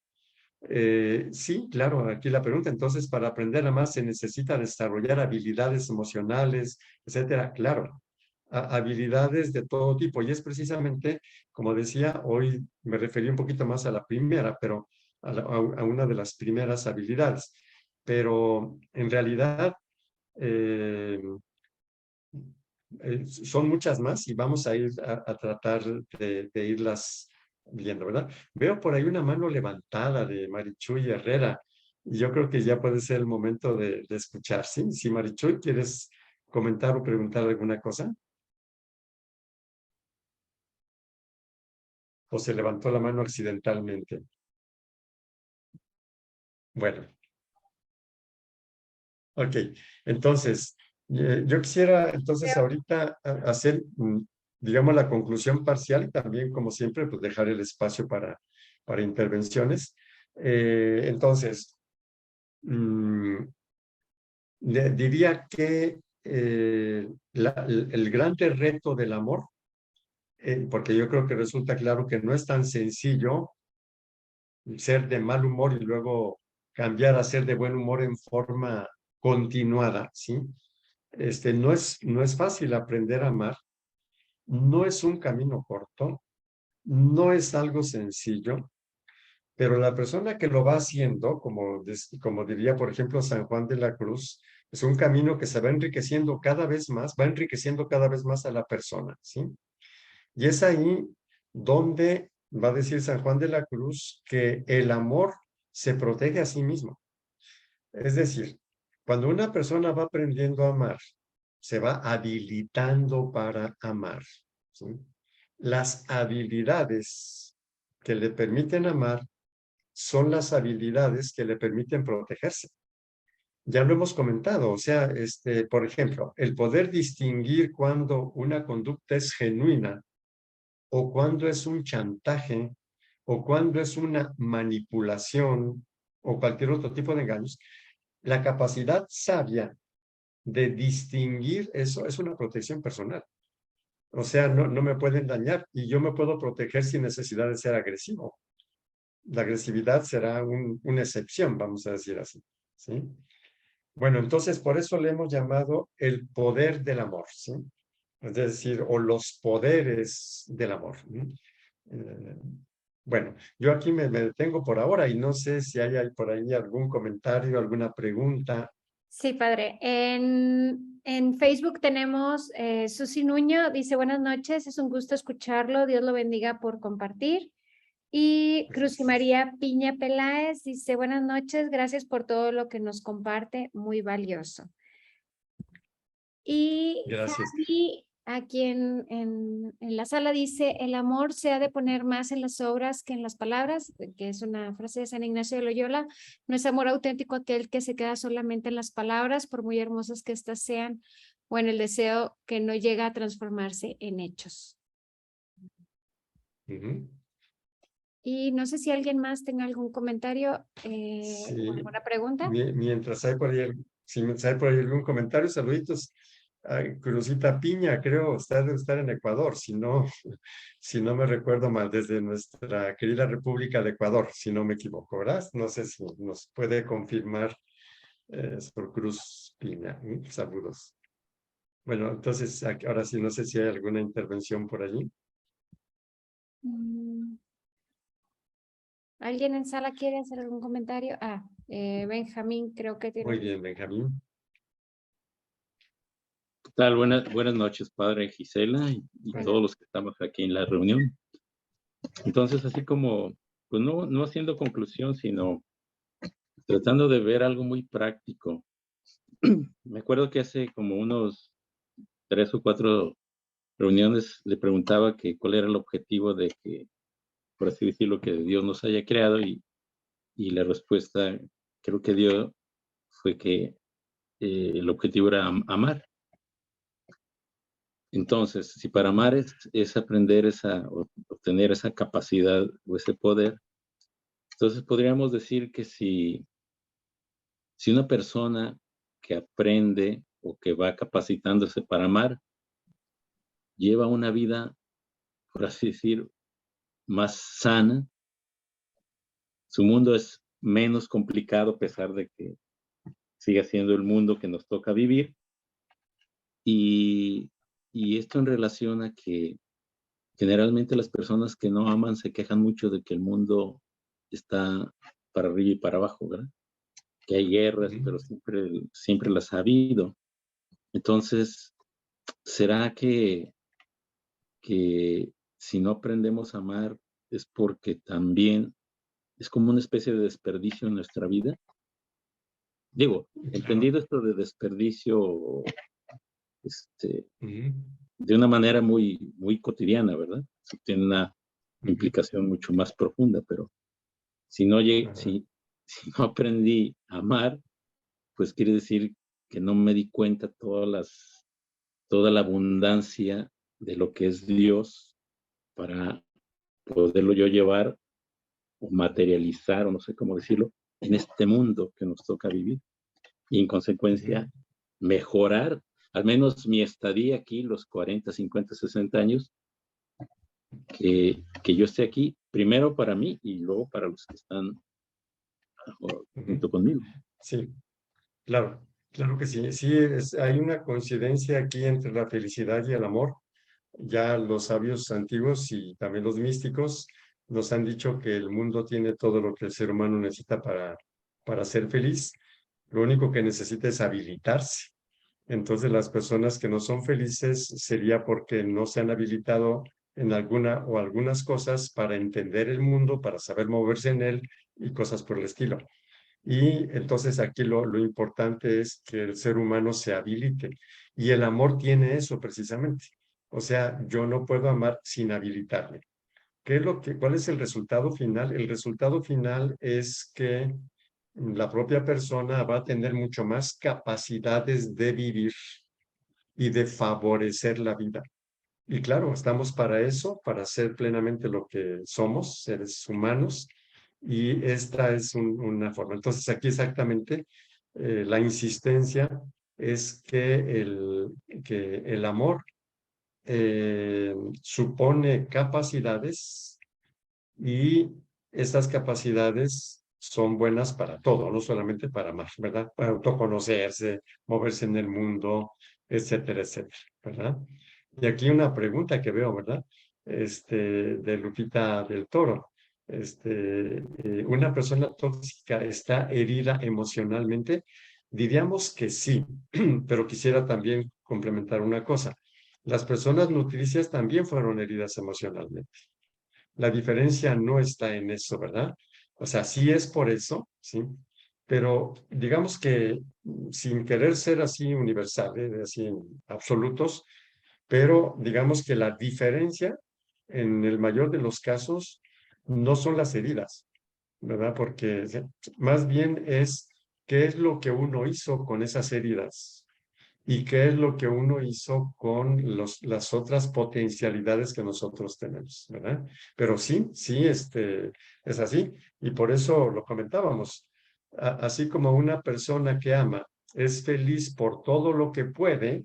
Sí, claro, aquí la pregunta, entonces, para aprender a más se necesita desarrollar habilidades emocionales, etcétera. Claro, habilidades de todo tipo. Y es precisamente, como decía, hoy me referí un poquito más a la primera, pero a una de las primeras habilidades. Pero en realidad eh, son muchas más y vamos a ir a tratar de irlas viendo, ¿verdad? Veo por ahí una mano levantada de Marichuy Herrera y yo creo que ya puede ser el momento de escuchar, ¿sí? Si Marichuy, ¿quieres comentar o preguntar alguna cosa? ¿O se levantó la mano accidentalmente? Bueno, ok. Entonces, yo quisiera entonces ahorita hacer, digamos, la conclusión parcial y también, como siempre, pues dejar el espacio para intervenciones. Entonces, mm, diría que el gran reto del amor, porque yo creo que resulta claro que no es tan sencillo ser de mal humor y luego cambiar a ser de buen humor en forma continuada, ¿sí? No es fácil aprender a amar, no es un camino corto, no es algo sencillo, pero la persona que lo va haciendo, como diría, por ejemplo, San Juan de la Cruz, es un camino que se va enriqueciendo cada vez más, va enriqueciendo cada vez más a la persona, ¿sí? Y es ahí donde va a decir San Juan de la Cruz que el amor se protege a sí mismo. Es decir, cuando una persona va aprendiendo a amar, se va habilitando para amar, ¿sí? Las habilidades que le permiten amar son las habilidades que le permiten protegerse. Ya lo hemos comentado, o sea, por ejemplo, el poder distinguir cuando una conducta es genuina o cuando es un chantaje o cuando es una manipulación o cualquier otro tipo de engaños, la capacidad sabia de distinguir eso es una protección personal. O sea, no me pueden dañar y yo me puedo proteger sin necesidad de ser agresivo. La agresividad será una excepción, vamos a decir así, ¿sí? Bueno, entonces por eso le hemos llamado el poder del amor, ¿sí? Es decir, o los poderes del amor. Eh, bueno, yo aquí me detengo por ahora y no sé si hay por ahí algún comentario, alguna pregunta. Sí, padre. En Facebook tenemos Susi Nuño, dice buenas noches, es un gusto escucharlo, Dios lo bendiga por compartir. Y Cruz y Gracias. María Piña Peláez dice buenas noches, gracias por todo lo que nos comparte, muy valioso. Y Gracias. Javi, aquí en la sala dice, el amor se ha de poner más en las obras que en las palabras, que es una frase de San Ignacio de Loyola. No es amor auténtico aquel que se queda solamente en las palabras, por muy hermosas que éstas sean, o en el deseo que no llega a transformarse en hechos. Ujú. Y no sé si alguien más tenga algún comentario o Sí, alguna pregunta. mientras hay por ahí, si hay por ahí algún comentario, saluditos. Ay, Cruzita Piña, creo, debe estar en Ecuador, si no, si no me recuerdo mal, desde nuestra querida República de Ecuador, si no me equivoco, ¿verdad? No sé si nos puede confirmar por Cruz Piña. Saludos. Bueno, entonces, ahora sí, no sé si hay alguna intervención por allí. ¿Alguien en sala quiere hacer algún comentario? Benjamín creo que Muy tiene. bien, Benjamín. ¿Qué tal? Buenas noches, padre Gisela y Bueno, todos los que estamos aquí en la reunión. Entonces, así como, pues no haciendo conclusión, sino tratando de ver algo muy práctico. Me acuerdo que hace como unos 3 o 4 reuniones le preguntaba que cuál era el objetivo de que por así decirlo, que Dios nos haya creado y la respuesta creo que dio fue que el objetivo era amar. Entonces, si para amar es aprender obtener esa capacidad o ese poder, entonces podríamos decir que si una persona que aprende o que va capacitándose para amar, lleva una vida, por así decir, más sana, su mundo es menos complicado a pesar de que siga siendo el mundo que nos toca vivir. Y esto en relación a que generalmente las personas que no aman se quejan mucho de que el mundo está para arriba y para abajo, ¿verdad? Que hay guerras, pero siempre las ha habido. Entonces, ¿será que si no aprendemos a amar es porque también es como una especie de desperdicio en nuestra vida? Digo, entendido esto de desperdicio, de una manera muy, muy cotidiana, ¿verdad? Tiene una implicación mucho más profunda, pero si no aprendí a amar, pues quiere decir que no me di cuenta toda la abundancia de lo que es Dios para poderlo yo llevar o materializar, o no sé cómo decirlo, en este mundo que nos toca vivir. Y en consecuencia, mejorar al menos mi estadía aquí, los 40, 50, 60 años, que yo esté aquí, primero para mí y luego para los que están junto conmigo. Sí, claro, claro que sí. Sí, hay una coincidencia aquí entre la felicidad y el amor. Ya los sabios antiguos y también los místicos nos han dicho que el mundo tiene todo lo que el ser humano necesita para ser feliz. Lo único que necesita es habilitarse. Entonces, las personas que no son felices sería porque no se han habilitado en alguna o algunas cosas para entender el mundo, para saber moverse en él y cosas por el estilo. Y entonces aquí lo importante es que el ser humano se habilite. Y el amor tiene eso precisamente. O sea, yo no puedo amar sin habilitarme. ¿Cuál es el resultado final? El resultado final es que la propia persona va a tener mucho más capacidades de vivir y de favorecer la vida. Y claro, estamos para eso, para ser plenamente lo que somos, seres humanos, y esta es una forma. Entonces, aquí exactamente la insistencia es que el amor supone capacidades y estas capacidades son buenas para todo, no solamente para amar, ¿verdad? Para autoconocerse, moverse en el mundo, etcétera, etcétera, ¿verdad? Y aquí una pregunta que veo, ¿verdad? De Lupita del Toro. ¿Una persona tóxica está herida emocionalmente? Diríamos que sí, pero quisiera también complementar una cosa. Las personas nutricias también fueron heridas emocionalmente. La diferencia no está en eso, ¿verdad? O sea, sí es por eso, ¿sí? Pero digamos que sin querer ser así universal, así en absolutos, pero digamos que la diferencia en el mayor de los casos no son las heridas, ¿verdad? Porque más bien es qué es lo que uno hizo con esas heridas y qué es lo que uno hizo con las otras potencialidades que nosotros tenemos, ¿verdad? Pero sí, sí, es así. Y por eso lo comentábamos. Así como una persona que ama es feliz por todo lo que puede,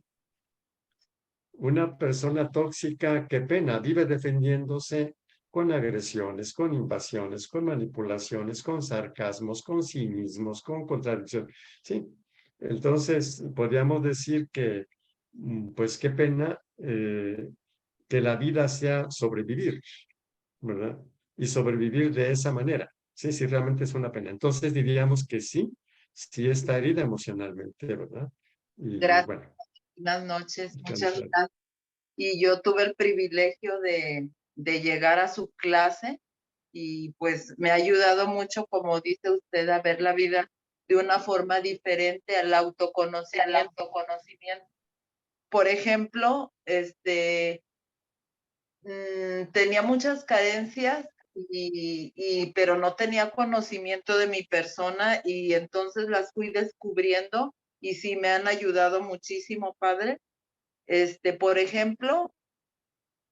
una persona tóxica, qué pena, vive defendiéndose con agresiones, con invasiones, con manipulaciones, con sarcasmos, con cinismos, con contradicciones. Sí, entonces podríamos decir que, pues qué pena que la vida sea sobrevivir, ¿verdad? Y sobrevivir de esa manera. Sí, sí, realmente es una pena. Entonces diríamos que sí, sí está herida emocionalmente, ¿verdad? Y Gracias, bueno. buenas noches, muchas gracias. Y yo tuve el privilegio de llegar a su clase y pues me ha ayudado mucho, como dice usted, a ver la vida de una forma diferente al autoconocimiento. Por ejemplo, tenía muchas carencias pero no tenía conocimiento de mi persona y entonces las fui descubriendo y sí me han ayudado muchísimo, padre. Por ejemplo,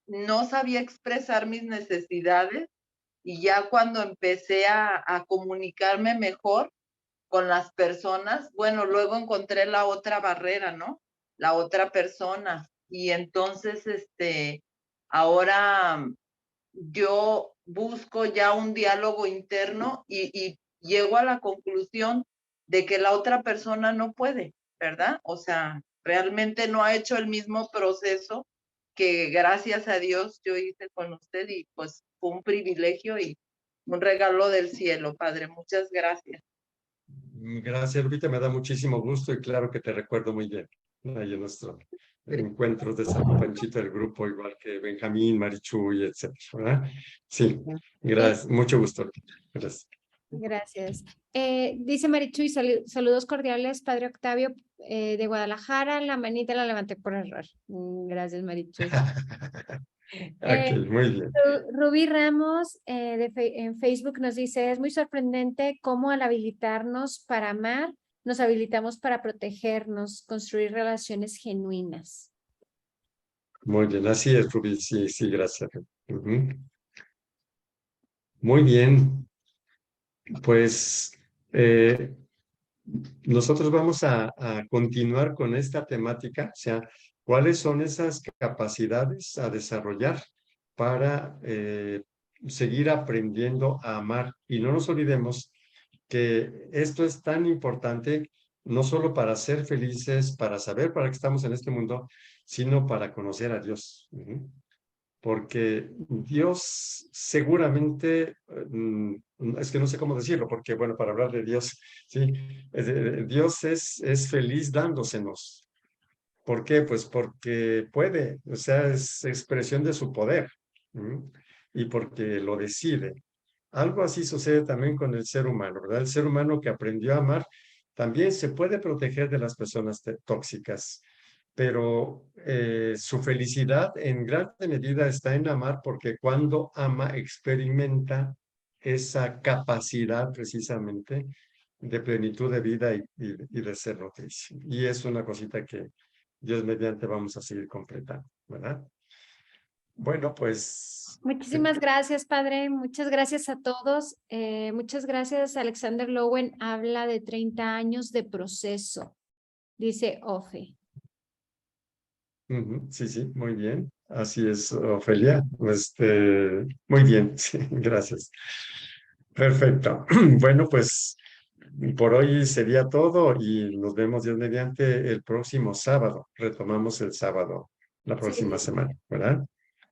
no sabía expresar mis necesidades y ya cuando empecé a comunicarme mejor con las personas, bueno, luego encontré la otra barrera, ¿no? La otra persona. Y entonces, ahora yo busco ya un diálogo interno y llego a la conclusión de que la otra persona no puede, ¿verdad? O sea, realmente no ha hecho el mismo proceso que gracias a Dios yo hice con usted y pues fue un privilegio y un regalo del cielo, Padre. Muchas gracias. Gracias, Lupita, me da muchísimo gusto y claro que te recuerdo muy bien. Ahí en nuestros encuentros de San Panchito del grupo, igual que Benjamín, Marichuy, etcétera, ¿verdad? Sí, gracias, mucho gusto, Lupita. Gracias. Gracias. Dice Marichuy, saludos cordiales, Padre Octavio, de Guadalajara. La manita la levanté por error. Gracias, Marichuy. Ok, muy bien. Rubí Ramos en Facebook nos dice, es muy sorprendente cómo al habilitarnos para amar, nos habilitamos para protegernos, construir relaciones genuinas. Muy bien, así es, Rubí, sí, sí, gracias. Muy bien, pues nosotros vamos a continuar con esta temática, o sea, ¿cuáles son esas capacidades a desarrollar para seguir aprendiendo a amar? Y no nos olvidemos que esto es tan importante, no solo para ser felices, para saber para qué estamos en este mundo, sino para conocer a Dios. Porque Dios seguramente, es que no sé cómo decirlo, porque bueno, para hablar de Dios, sí, Dios es feliz dándosenos. ¿Por qué? Pues porque puede, o sea, es expresión de su poder, y porque lo decide. Algo así sucede también con el ser humano, ¿verdad? El ser humano que aprendió a amar también se puede proteger de las personas tóxicas, pero su felicidad en gran medida está en amar porque cuando ama experimenta esa capacidad precisamente de plenitud de vida y de ser noticia. Y es una cosita que Dios mediante vamos a seguir completando, ¿verdad? Bueno, pues... Muchísimas gracias, Padre. Muchas gracias a todos. Muchas gracias. Alexander Lowen habla de 30 años de proceso, dice Ofe. Sí, sí, muy bien. Así es, Ofelia. Muy bien, sí, gracias. Perfecto. Bueno, pues por hoy sería todo y nos vemos Dios mediante el próximo sábado. Retomamos el sábado, la próxima Sí, semana, ¿verdad?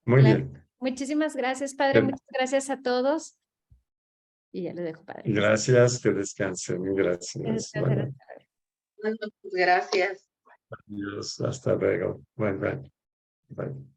Muy claro. bien. Muchísimas gracias, Padre. Muchas gracias a todos. Y ya le dejo, Padre. Gracias, que descansen. Gracias. Bueno, Gracias. adiós, hasta luego. Bye, bye. Bye.